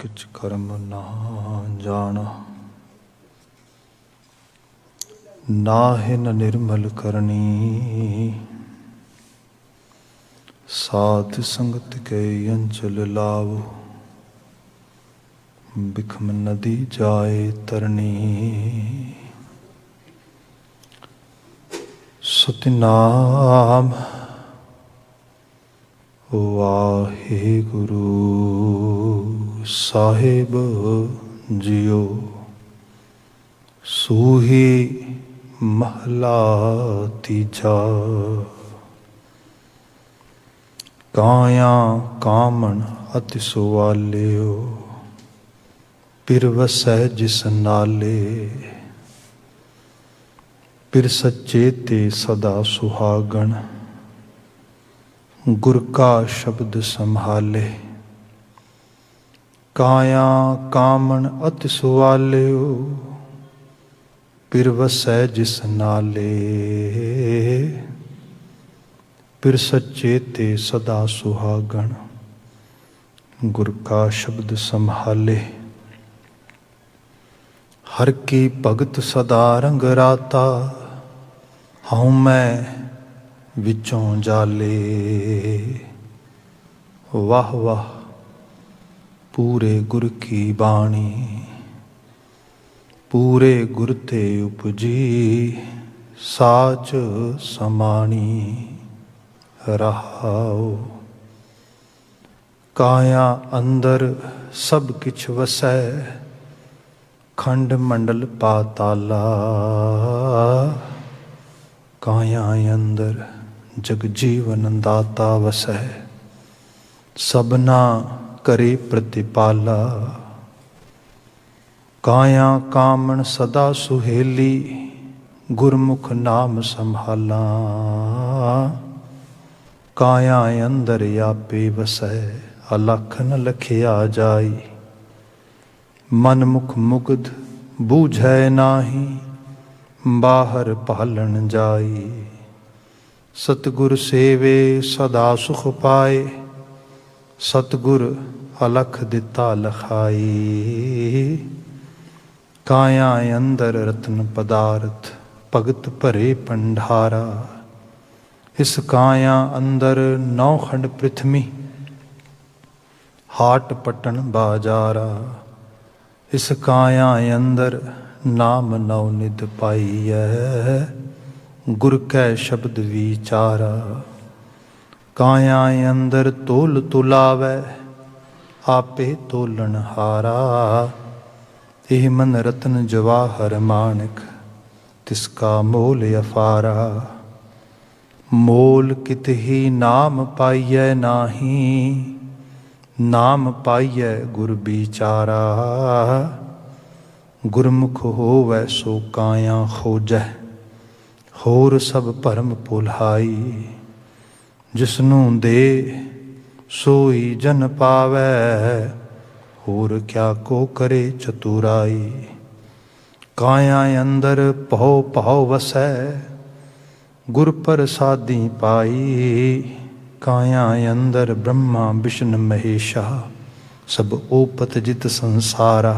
किच कर्म ना जाना, नाहि न निर्मल करनी। साध संगत के अंचल लावो, बिखम नदी जाए तरनी। सतनाम वाहिगुरु साहिब जियो। सूही महला तीजा, काया कामन अति सुवालियो। पिर वसै जिस नाले, पिर सच्चे ते सदा सुहागण। गुर का शब्द संभाले, काया कामन अति सुवालियो। पिर वसै जिस नाले, पिर सच्चे ते सदा सुहागण। गुर का शब्द संभाले, हर की भगत सदा रंग राता। हूँ मैं विचों जाले, वाह वाह पूरे गुर की बाणी। पूरे गुर ते उपजी, साच समाणी। रहाओ काया अंदर सब किछ वसै। खंड मंडल पाताला, काया अंदर जग जीवन दाता वसै। सबना करे प्रतिपाला, काया कामन सदा सुहेली। गुरमुख नाम संभाला, काया अंदर आपे वसै। अलख न लखिया जाई, मन मुख मुग्ध बूझै नाही। बाहर पालन जाई, सतगुर सेवे सदा सुख पाए। सतगुर अलख दिता लखाई, काया अंदर रत्न पदार्थ। भगत भरे भंडारा, इस काया अंदर नौ खंड पृथ्वी। हाट पटन बाजारा, इस काया अंदर नाम नवनिध पाइयै। गुर कै शब्द विचारा, काया अंदर तोल तुलावै। आपे तोलन हारा, एह मन रतन जवाहर माणिक। तिसका मोल अफारा, मोल कित ही नाम पाइयै नाही। नाम पाइयै गुर बिचारा, गुरमुख होवै सो काया खोजै। होर सब भरम भुलाई, जिसनू दे सोई जन पावै। होर क्या को करे चतुराई, काया अंदर भौ भौ वसै। गुर प्रसादी पाई, काया अंदर ब्रह्मा विष्णु महेशा। सब ओपत जित संसारा,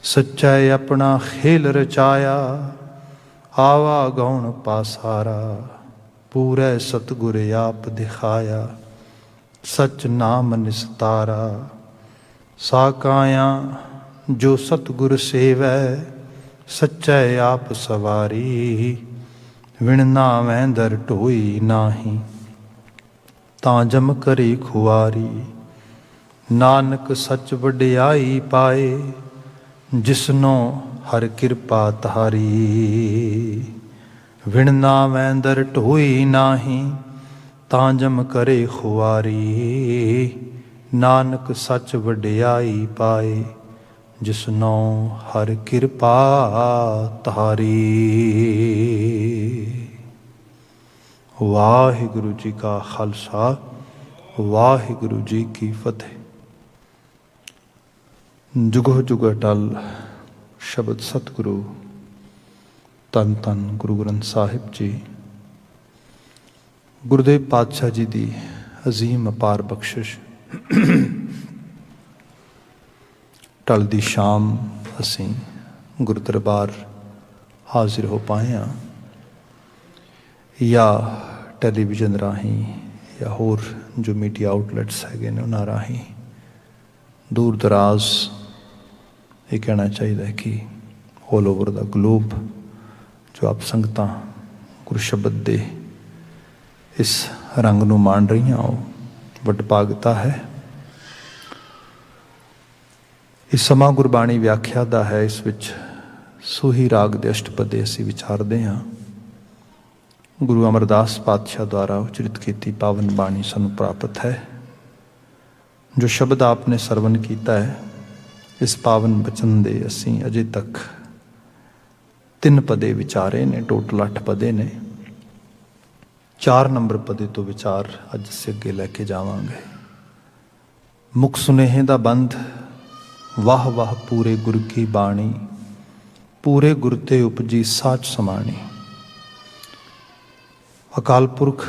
सच्चा अपना खेल रचाया। आवा गौण पासारा, पूरे सतगुर आप दिखाया। सच नाम निस्तारा, सा काया जो सतगुर सेवै। सच्चै आप सवारी, विण नावै दर ढोई नाही। तां जम करी खुआरी, नानक सच वडियाई पाए। जिसनो हर कृपा तारी, विण नावै दर ढोई नाही। तां जम करे खुआरी, नानक सच वडियाई पाए। जिसनो हर कृपा तारी। वाहिगुरु जी का खालसा, वाहिगुरु जी की फतेह। जुगो जुग अटल शब्द सतगुरु धन धन गुरु ग्रंथ साहिब जी। गुरुदेव पातशाह जी की अजीम अपार बख्शिश। ढलदी शाम असी गुरु दरबार हाजिर हो पाए हाँ, या टैलीविजन राही या होर जो मीडिया आउटलैट्स है उन्होंने राही दूर दराज ये कहना चाहिए कि ऑल ओवर द ग्लोब जो आप संगतां गुरु शब्द दे इस रंग नूं मान रही हैं वडभागता है। इस समा गुरबाणी व्याख्या दा है, इस विच सूही राग दे अष्टपदी असीं विचारदे हाँ। गुरु अमरदास पातशाह द्वारा उचरित की पावन बाणी सानूं प्राप्त है। जो शब्द आपने सरवण किया है इस पावन बचन दे असीं अजे तक 3 पदे विचारे ने, टोटल 8 पदे ने। 4 नंबर पदे तो विचार अज से अगे लैके जावांगे। मुख सुनेहे दा बंध वाह वाह पूरे गुरु की बाणी, पूरे गुरु ते उपजी साच समाणी। अकाल पुरख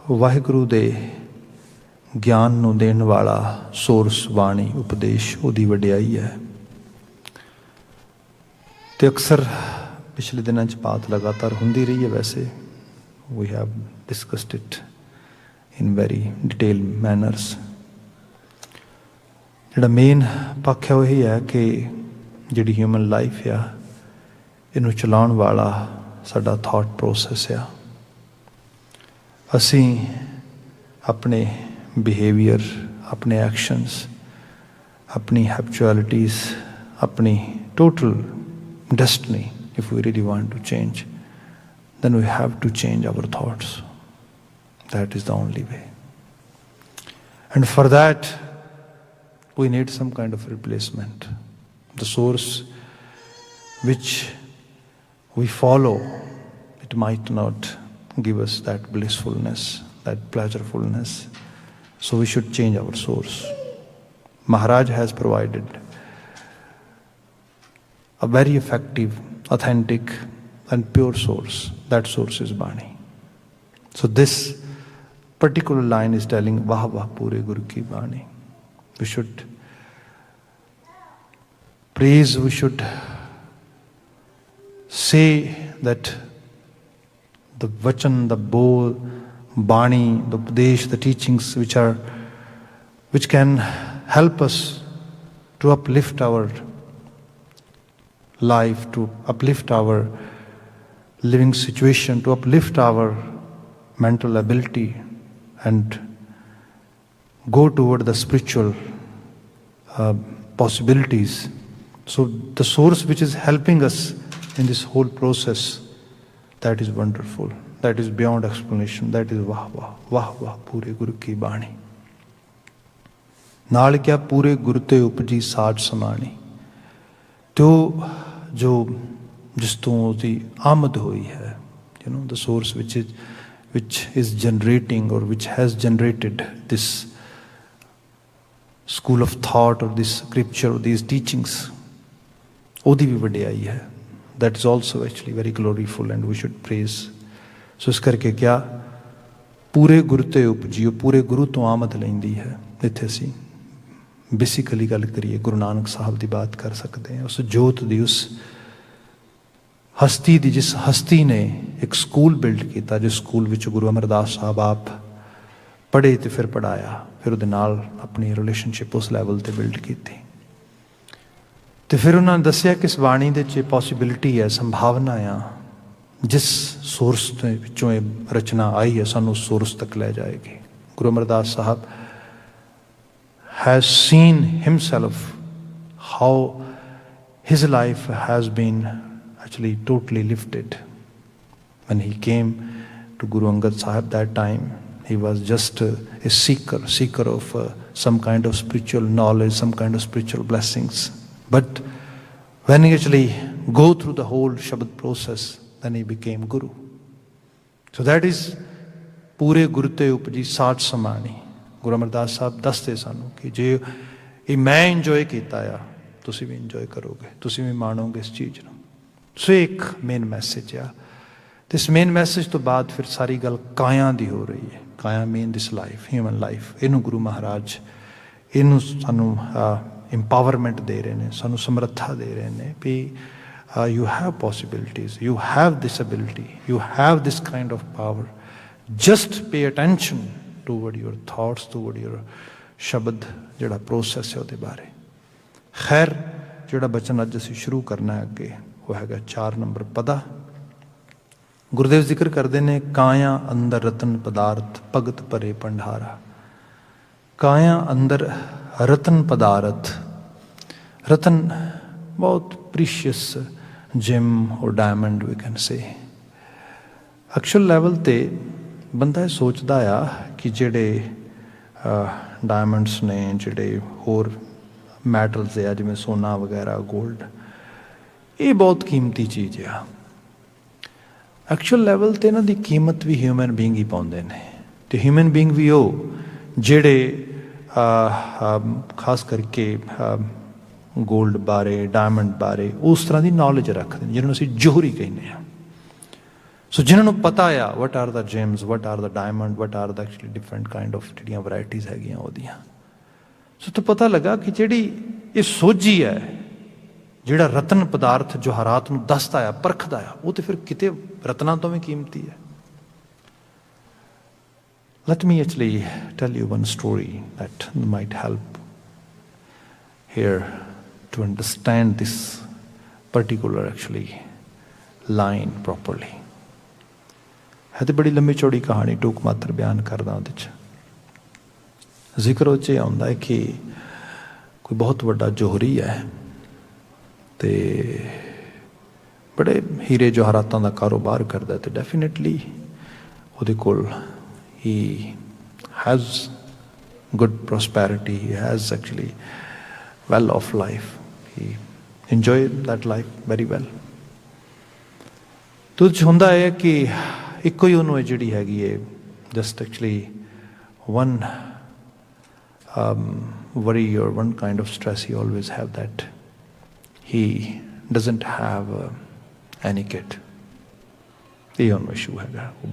वाहिगुरु दे ज्ञान नूं देण वाला सोरस बाणी उपदेश उहदी वडियाई है। तो अक्सर पिछले दिनों बात लगातार होंदी रही है। वैसे we have discussed it in very detail manners. जिहड़ा मेन पक्ष है वही है कि जिहड़ी ह्यूमन लाइफ आ इनू चलाउण वाला साडा थॉट प्रोसैस आ। असीं अपने बिहेवियर, अपने एक्शंस, अपनी हैबिचुअलिटीज़, अपनी total destiny, if we really want to change, then we have to change our thoughts. That is the only way. And for that, we need some kind of replacement. The source which we follow, it might not give us that blissfulness, that pleasurefulness. So we should change our source. Maharaj has provided a very effective, authentic and pure source. That source is Bani. So this particular line is telling Vah Vah Pure Guru Ki Bani. We should praise, we should say that the vachan, the bowl, Bani, the Upadesh, the teachings which can help us to uplift our life, to uplift our living situation, to uplift our mental ability and go toward the spiritual possibilities. So the source which is helping us in this whole process, that is wonderful. That is beyond explanation. That is Vah Vah, Vah Vah Pure Guru Ki Bani. नाल क्या पूरे गुरु ते उपजी साज समाणी। तो जो जिस तो उसकी आमद हुई है, you know, the source which is generating or which has generated this school of thought or this scripture or these teachings, ਉਹਦੀ ਵੀ ਵਡਿਆਈ ਹੈ। That is also actually very gloriful and we should praise. सो इस करके क्या पूरे गुरु ते उपजी, पूरे गुरु तो आमद लैंदी है। इत्थे असीं बेसिकली गल करिए गुरु नानक साहब की बात कर सकते हैं। उस जोत की, उस हस्ती की, जिस हस्ती ने एक स्कूल बिल्ड किया, जिस स्कूल विच गुरु अमरदास साहब आप पढ़े तो फिर पढ़ाया, फिर उहदे नाल अपनी रिलेशनशिप उस लैवल पर बिल्ड की। तो फिर उन्होंने दसिया कि इस बाणी दे च पॉसिबिलिटी है, संभावना आ, जिस सोर्स विचों ये रचना आई है सानू उस सोर्स तक ले जाएगी। गुरु अमरदास साहब has seen himself how his life has been actually totally lifted. When he came to Guru Angad Sahib that time, he was just a seeker of some kind of spiritual knowledge, some kind of spiritual blessings. But when he actually go through the whole Shabad process, then he became Guru. So that is Pure Guru Te Upji Sat Samani. गुरु अमरदास साहब दसते सानू कि जे ये मैं enjoy किया आ, तुसी भी enjoy करोगे, तुसी भी मानोगे इस चीज़ को। सो एक मेन मैसेज आ। तो इस मेन मैसेज तो बाद फिर सारी गल काया दी हो रही है। काया mean this life, human life. इनू गुरु महाराज इनू सानू ਇੰਪਾਵਰਮੈਂਟ ਦੇ ਰਹੇ ਨੇ, ਸਾਨੂੰ ਸਮਰੱਥਾ ਦੇ ਰਹੇ ਨੇ ਵੀ you have possibilities, you have this ability, you have this kind of power. Just pay attention toward your thoughts, toward your ਸ਼ਬਦ ਜਿਹੜਾ ਪ੍ਰੋਸੈਸ ਹੈ ਉਹਦੇ ਬਾਰੇ। ਖੈਰ ਜਿਹੜਾ ਬਚਨ ਅੱਜ ਅਸੀਂ ਸ਼ੁਰੂ ਕਰਨਾ ਹੈ ਅੱਗੇ ਉਹ ਹੈਗਾ 4 ਨੰਬਰ ਪਦਾ। ਗੁਰਦੇਵ ਜ਼ਿਕਰ ਕਰਦੇ ਨੇ ਕਾਇਆ ਅੰਦਰ ਰਤਨ ਪਦਾਰਥ ਭਗਤ ਭਰੇ ਭੰਡਾਰਾ। ਕਾਇਆ ਅੰਦਰ ਰਤਨ ਪਦਾਰਥ, ਰਤਨ ਬਹੁਤ ਪ੍ਰੀਸ਼ੀਅਸ ਜਿਮ ਔਰ ਡਾਇਮੰਡ ਵੀ ਕੈਨ ਸੇ। ਐਕਚੁਅਲ ਲੈਵਲ 'ਤੇ ਬੰਦਾ ਇਹ ਸੋਚਦਾ ਆ ਕਿ ਜਿਹੜੇ ਡਾਇਮੰਡਸ ਨੇ, ਜਿਹੜੇ ਹੋਰ ਮੈਟਲਸ ਆ ਜਿਵੇਂ ਸੋਨਾ ਵਗੈਰਾ, ਗੋਲਡ, ਇਹ ਬਹੁਤ ਕੀਮਤੀ ਚੀਜ਼ ਆ। ਐਕਚੁਅਲ ਲੈਵਲ 'ਤੇ ਇਹਨਾਂ ਦੀ ਕੀਮਤ ਵੀ ਹਿਊਮਨ ਬੀਇੰਗ ਹੀ ਪਾਉਂਦੇ ਨੇ। ਅਤੇ ਹਿਊਮਨ ਬੀਇੰਗ ਵੀ ਉਹ ਜਿਹੜੇ ਖਾਸ ਕਰਕੇ ਗੋਲਡ ਬਾਰੇ, ਡਾਇਮੰਡ ਬਾਰੇ ਉਸ ਤਰ੍ਹਾਂ ਦੀ ਨੌਲੇਜ ਰੱਖਦੇ ਨੇ ਜਿਹਨਾਂ ਨੂੰ ਅਸੀਂ ਜੋਹਰੀ ਕਹਿੰਦੇ ਹਾਂ। ਸੋ ਜਿਹਨਾਂ ਨੂੰ ਪਤਾ ਆ what are the Gems, what are the diamond, what are the actually different kind of ਜਿਹੜੀਆਂ ਵਰਾਇਟੀਜ਼ ਹੈਗੀਆਂ ਉਹਦੀਆਂ। ਸੋ ਤੋਂ ਪਤਾ ਲੱਗਾ ਕਿ ਜਿਹੜੀ ਇਹ ਸੋਝੀ ਹੈ, ਜਿਹੜਾ ਰਤਨ ਪਦਾਰਥ ਜਵਾਹਰਾਤ ਨੂੰ ਦੱਸਦਾ ਆ, ਪਰਖਦਾ ਆ, ਉਹ ਤਾਂ ਫਿਰ ਕਿਤੇ ਰਤਨਾਂ ਤੋਂ ਵੀ ਕੀਮਤੀ ਹੈ। Let me actually tell you one story that might help here to understand this particular actually line properly. है तो बड़ी लंबी चौड़ी कहानी, टूक मात्र बयान करदा ਉਹਦੇ 'ਚ। ਜ਼ਿਕਰ ਉਹ 'ਚ ਆਉਂਦਾ ਹੈ ਕਿ ਕੋਈ ਬਹੁਤ ਵੱਡਾ ਜੋਹਰੀ ਹੈ ਅਤੇ ਬੜੇ ਹੀਰੇ ਜਵਾਹਰਾਤਾਂ ਦਾ ਕਾਰੋਬਾਰ ਕਰਦਾ, ਅਤੇ ਡੈਫੀਨੇਟਲੀ ਉਹਦੇ ਕੋਲ he has good prosperity, he has actually well off life, he enjoyed that life very well. तो ਹੁੰਦਾ ਹੈ ਕਿ ਇੱਕੋ ਹੀ ਉਹਨੂੰ ਜਿਹੜੀ ਹੈਗੀ ਹੈ just actually one worry or one kind of stress he always have, that he doesn't have any kid. ਇਹ ਉਹਨੂੰ ਇਸ਼ੂ ਹੈਗਾ। ਉਹ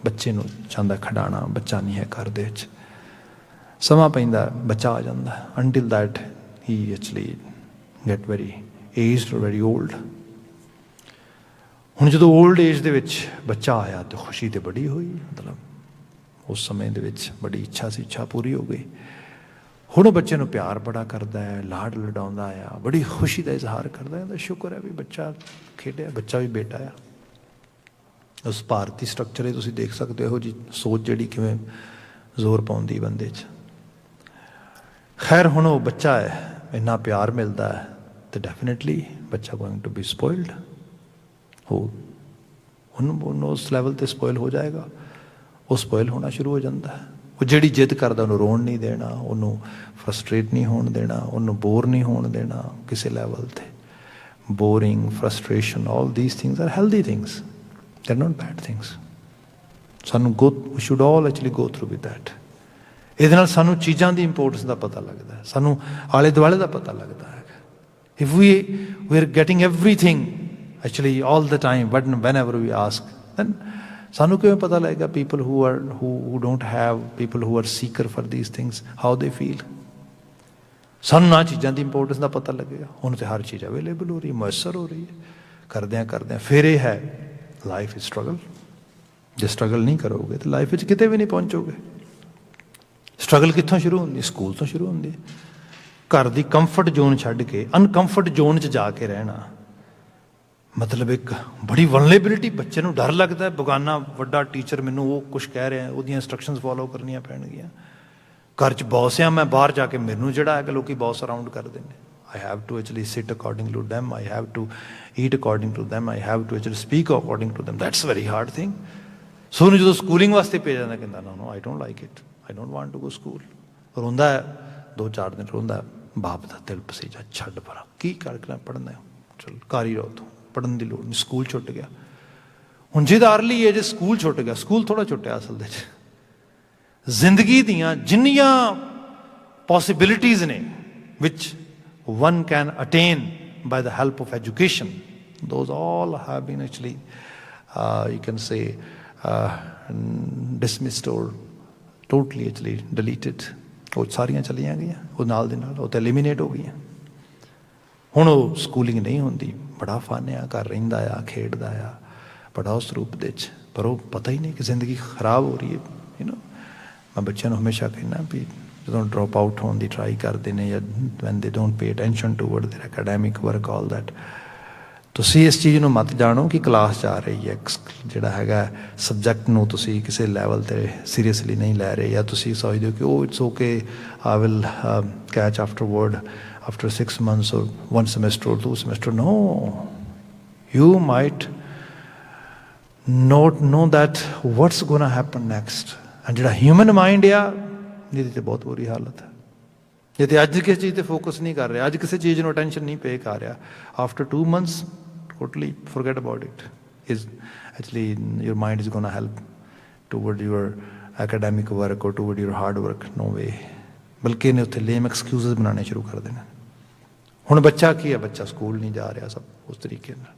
ਬੱਚੇ ਨੂੰ ਚਾਹੁੰਦਾ ਖਿਡਾਉਣਾ, ਬੱਚਾ ਨਹੀਂ ਹੈ ਘਰ ਦੇ ਵਿੱਚ। ਸਮਾਂ ਪੈਂਦਾ ਬੱਚਾ ਆ ਜਾਂਦਾ, until that he actually get very aged or very old. ਹੁਣ ਜਦੋਂ ਓਲਡ ਏਜ ਦੇ ਵਿੱਚ ਬੱਚਾ ਆਇਆ ਤਾਂ ਖੁਸ਼ੀ ਤਾਂ ਬੜੀ ਹੋਈ, ਮਤਲਬ ਉਸ ਸਮੇਂ ਦੇ ਵਿੱਚ ਬੜੀ ਇੱਛਾ ਸੀ, ਇੱਛਾ ਪੂਰੀ ਹੋ ਗਈ। ਹੁਣ ਉਹ ਬੱਚੇ ਨੂੰ ਪਿਆਰ ਬੜਾ ਕਰਦਾ ਹੈ, ਲਾਡ ਲਡਾਉਂਦਾ ਆ, ਬੜੀ ਖੁਸ਼ੀ ਦਾ ਇਜ਼ਹਾਰ ਕਰਦਾ ਹੈ। ਸ਼ੁਕਰ ਹੈ ਵੀ ਬੱਚਾ ਖੇਡਿਆ, ਬੱਚਾ ਵੀ ਬੇਟਾ ਆ। ਉਸ ਭਾਰਤੀ ਸਟਰਕਚਰ ਇਹ ਤੁਸੀਂ ਦੇਖ ਸਕਦੇ ਹੋ, ਇਹੋ ਜਿਹੀ ਸੋਚ ਜਿਹੜੀ ਕਿਵੇਂ ਜ਼ੋਰ ਪਾਉਂਦੀ ਬੰਦੇ 'ਚ। ਖੈਰ ਹੁਣ ਉਹ ਬੱਚਾ ਹੈ, ਇੰਨਾ ਪਿਆਰ ਮਿਲਦਾ ਹੈ ਤਾਂ ਡੈਫੀਨੇਟਲੀ ਬੱਚਾ ਗੋਇੰਗ ਟੂ ਬੀ ਸਪੋਇਲਡ। ਉਹਨੂੰ ਉਸ ਲੈਵਲ 'ਤੇ ਸਪੋਇਲ ਹੋ ਜਾਏਗਾ। ਉਹ ਸਪੋਇਲ ਹੋਣਾ ਸ਼ੁਰੂ ਹੋ ਜਾਂਦਾ ਹੈ। ਉਹ ਜਿਹੜੀ ਜਿੱਦ ਕਰਦਾ ਉਹਨੂੰ ਰੋਣ ਨਹੀਂ ਦੇਣਾ, ਉਹਨੂੰ ਫਰਸਟਰੇਟ ਨਹੀਂ ਹੋਣ ਦੇਣਾ, ਉਹਨੂੰ ਬੋਰ ਨਹੀਂ ਹੋਣ ਦੇਣਾ ਕਿਸੇ ਲੈਵਲ 'ਤੇ। Boring, frustration, all these things are healthy things, they're not bad things. we should all actually go through with that. ਇਹਦੇ ਨਾਲ ਸਾਨੂੰ ਚੀਜ਼ਾਂ ਦੀ ਇੰਪੋਰਟੈਂਸ ਦਾ ਪਤਾ ਲੱਗਦਾ ਹੈ, ਸਾਨੂੰ ਆਲੇ ਦੁਆਲੇ ਦਾ ਪਤਾ ਲੱਗਦਾ ਹੈ। if we are getting everything actually all the time, whenever we ask, then ਸਾਨੂੰ ਕਿਵੇਂ ਪਤਾ ਲੱਗੇਗਾ people who don't have, people who are seeker for these things, how they feel? ਸਾਨੂੰ ਨਾ ਚੀਜ਼ਾਂ ਦੀ ਇੰਪੋਰਟੈਂਸ ਦਾ ਪਤਾ ਲੱਗੇਗਾ। ਹੁਣ ਤਾਂ ਹਰ ਚੀਜ਼ ਅਵੇਲੇਬਲ ਹੋ ਰਹੀ ਹੈ, ਮੁਯੱਸਰ ਹੋ ਰਹੀ ਹੈ। ਕਰਦਿਆਂ ਫਿਰ ਇਹ ਹੈ ਲਾਈਫ ਇਜ਼ ਸਟਰਗਲ। ਜੇ ਸਟਰਗਲ ਨਹੀਂ ਕਰੋਗੇ ਤਾਂ ਲਾਈਫ ਵਿੱਚ ਕਿਤੇ ਵੀ ਨਹੀਂ ਪਹੁੰਚੋਗੇ। ਸਟਰਗਲ ਕਿੱਥੋਂ ਸ਼ੁਰੂ ਹੁੰਦੀ? ਸਕੂਲ ਤੋਂ ਸ਼ੁਰੂ ਹੁੰਦੀ। ਘਰ ਦੀ ਕੰਫਰਟ ਜ਼ੋਨ ਛੱਡ ਕੇ ਅਨਕੰਫਰਟ ਜ਼ੋਨ 'ਚ ਜਾ ਕੇ ਰਹਿਣਾ, ਮਤਲਬ ਇੱਕ ਬੜੀ ਵਲਨਰੇਬਿਲਿਟੀ। ਬੱਚੇ ਨੂੰ ਡਰ ਲੱਗਦਾ ਬੇਗਾਨਾ ਵੱਡਾ ਟੀਚਰ ਮੈਨੂੰ ਉਹ ਕੁਛ ਕਹਿ ਰਿਹਾ, ਉਹਦੀਆਂ ਇੰਸਟਰਕਸ਼ਨਸ ਫੋਲੋ ਕਰਨੀਆਂ ਪੈਣਗੀਆਂ। ਘਰ 'ਚ ਬੌਸ ਆ, ਮੈਂ ਬਾਹਰ ਜਾ ਕੇ ਮੈਨੂੰ ਜਿਹੜਾ ਹੈ ਕਿ ਲੋਕੀ ਬੌਸ ਅਰਾਊਂਡ ਕਰਦੇ ਨੇ। I have to actually sit according to them. I have to eat according to them. I have to actually speak according to them. That's a very hard thing. So ਉਹਨੂੰ ਜਦੋਂ schooling ਵਾਸਤੇ ਭੇਜ ਜਾਂਦਾ, ਕਹਿੰਦਾ no, I don't like it. I don't want to go school. ਰੋਂਦਾ ਹੈ 2-4 ਦਿਨ, ਰੋਂਦਾ ਬਾਪ ਦਾ ਦਿਲ ਪਸੀਜਾ, ਛੱਡ ਪਰਾਂ ਕੀ ਕਰਨਾ, ਪੜ੍ਹਨਾ ਚਲ ਘਰ ਹੀ ਰਹੋ, ਤੂੰ ਪੜ੍ਹਨ ਦੀ ਲੋੜ ਨਹੀਂ। ਸਕੂਲ ਛੁੱਟ ਗਿਆ। ਹੁਣ ਜਿਹਦਾ ਅਰਲੀ ਏਜ ਸਕੂਲ ਛੁੱਟ ਗਿਆ, ਸਕੂਲ ਥੋੜ੍ਹਾ ਛੁੱਟਿਆ ਅਸਲ ਦੇ 'ਚ। ਜ਼ਿੰਦਗੀ ਦੀਆਂ ਜਿੰਨੀਆਂ ਪੋਸੀਬਿਲਿਟੀਜ਼ ਨੇ which one can attain by the help of education, those all have been actually you can say dismissed or totally actually deleted ਉਹ ਸਾਰੀਆਂ ਚਲੀਆਂ ਗਈਆਂ, ਉਹ ਨਾਲ ਦੇ ਨਾਲ ਉਹ ਤਾਂ ਐਲੀਮੀਨੇਟ ਹੋ ਗਈਆਂ। ਹੁਣ ਉਹ ਸਕੂਲਿੰਗ ਨਹੀਂ ਹੁੰਦੀ, ਬੜਾ ਫਨ ਆ, ਘਰ ਰਹਿੰਦਾ ਆ, ਖੇਡਦਾ ਆ ਬੜਾ ਉਸ ਰੂਪ ਦੇ 'ਚ, ਪਰ ਉਹ ਪਤਾ ਹੀ ਨਹੀਂ ਕਿ ਜ਼ਿੰਦਗੀ ਖਰਾਬ ਹੋ ਰਹੀ ਹੈ। ਮੈਂ ਬੱਚਿਆਂ ਨੂੰ ਹਮੇਸ਼ਾ ਕਹਿੰਦਾ ਵੀ ਜਦੋਂ ਡਰੋਪ ਆਊਟ ਹੋਣ ਦੀ ਟਰਾਈ ਕਰਦੇ ਨੇ ਜਾਂ when they don't pay attention toward their academic work all that, ਤੁਸੀਂ ਇਸ ਚੀਜ਼ ਨੂੰ ਮਤ ਜਾਣੋ ਕਿ ਕਲਾਸ ਜਾ ਰਹੀ ਹੈ, ਜਿਹੜਾ ਹੈਗਾ ਸਬਜੈਕਟ ਨੂੰ ਤੁਸੀਂ ਕਿਸੇ ਲੈਵਲ 'ਤੇ ਸੀਰੀਅਸਲੀ ਨਹੀਂ ਲੈ ਰਹੇ, ਜਾਂ ਤੁਸੀਂ ਸੋਚਦੇ ਹੋ ਕਿ ਉਹ it's okay I will catch afterward after 6 months or 1 semester or 2 semester. No, you might not know that what's going to happen next. And ਜਿਹੜਾ ਹਿਊਮਨ ਮਾਈਂਡ ਆ ਇਹਦੀ ਤੇ ਬਹੁਤ ਬੁਰੀ ਹਾਲਤ ਹੈ। ਜੇ ਤੇ ਅੱਜ ਕਿਸੇ ਚੀਜ਼ ਤੇ ਫੋਕਸ ਨਹੀਂ ਕਰ ਰਿਹਾ, ਅੱਜ ਕਿਸੇ ਚੀਜ਼ ਨੂੰ ਅਟੈਂਸ਼ਨ ਨਹੀਂ ਪੇ ਕਰ ਰਿਹਾ, after 2 months totally forget about it. Is actually your mind is going to help toward your academic work or toward your hard work. No way. ਬਲਕਿ ਇਹਨੇ ਉੱਥੇ ਲੇਮ ਐਕਸਕਿਊਜ਼ਸ ਬਣਾਉਣੇ ਸ਼ੁਰੂ ਕਰ ਦੇਣੇ। ਹੁਣ ਬੱਚਾ ਕੀ ਹੈ, ਬੱਚਾ ਸਕੂਲ ਨਹੀਂ ਜਾ ਰਿਹਾ, ਸਭ ਉਸ ਤਰੀਕੇ ਨਾਲ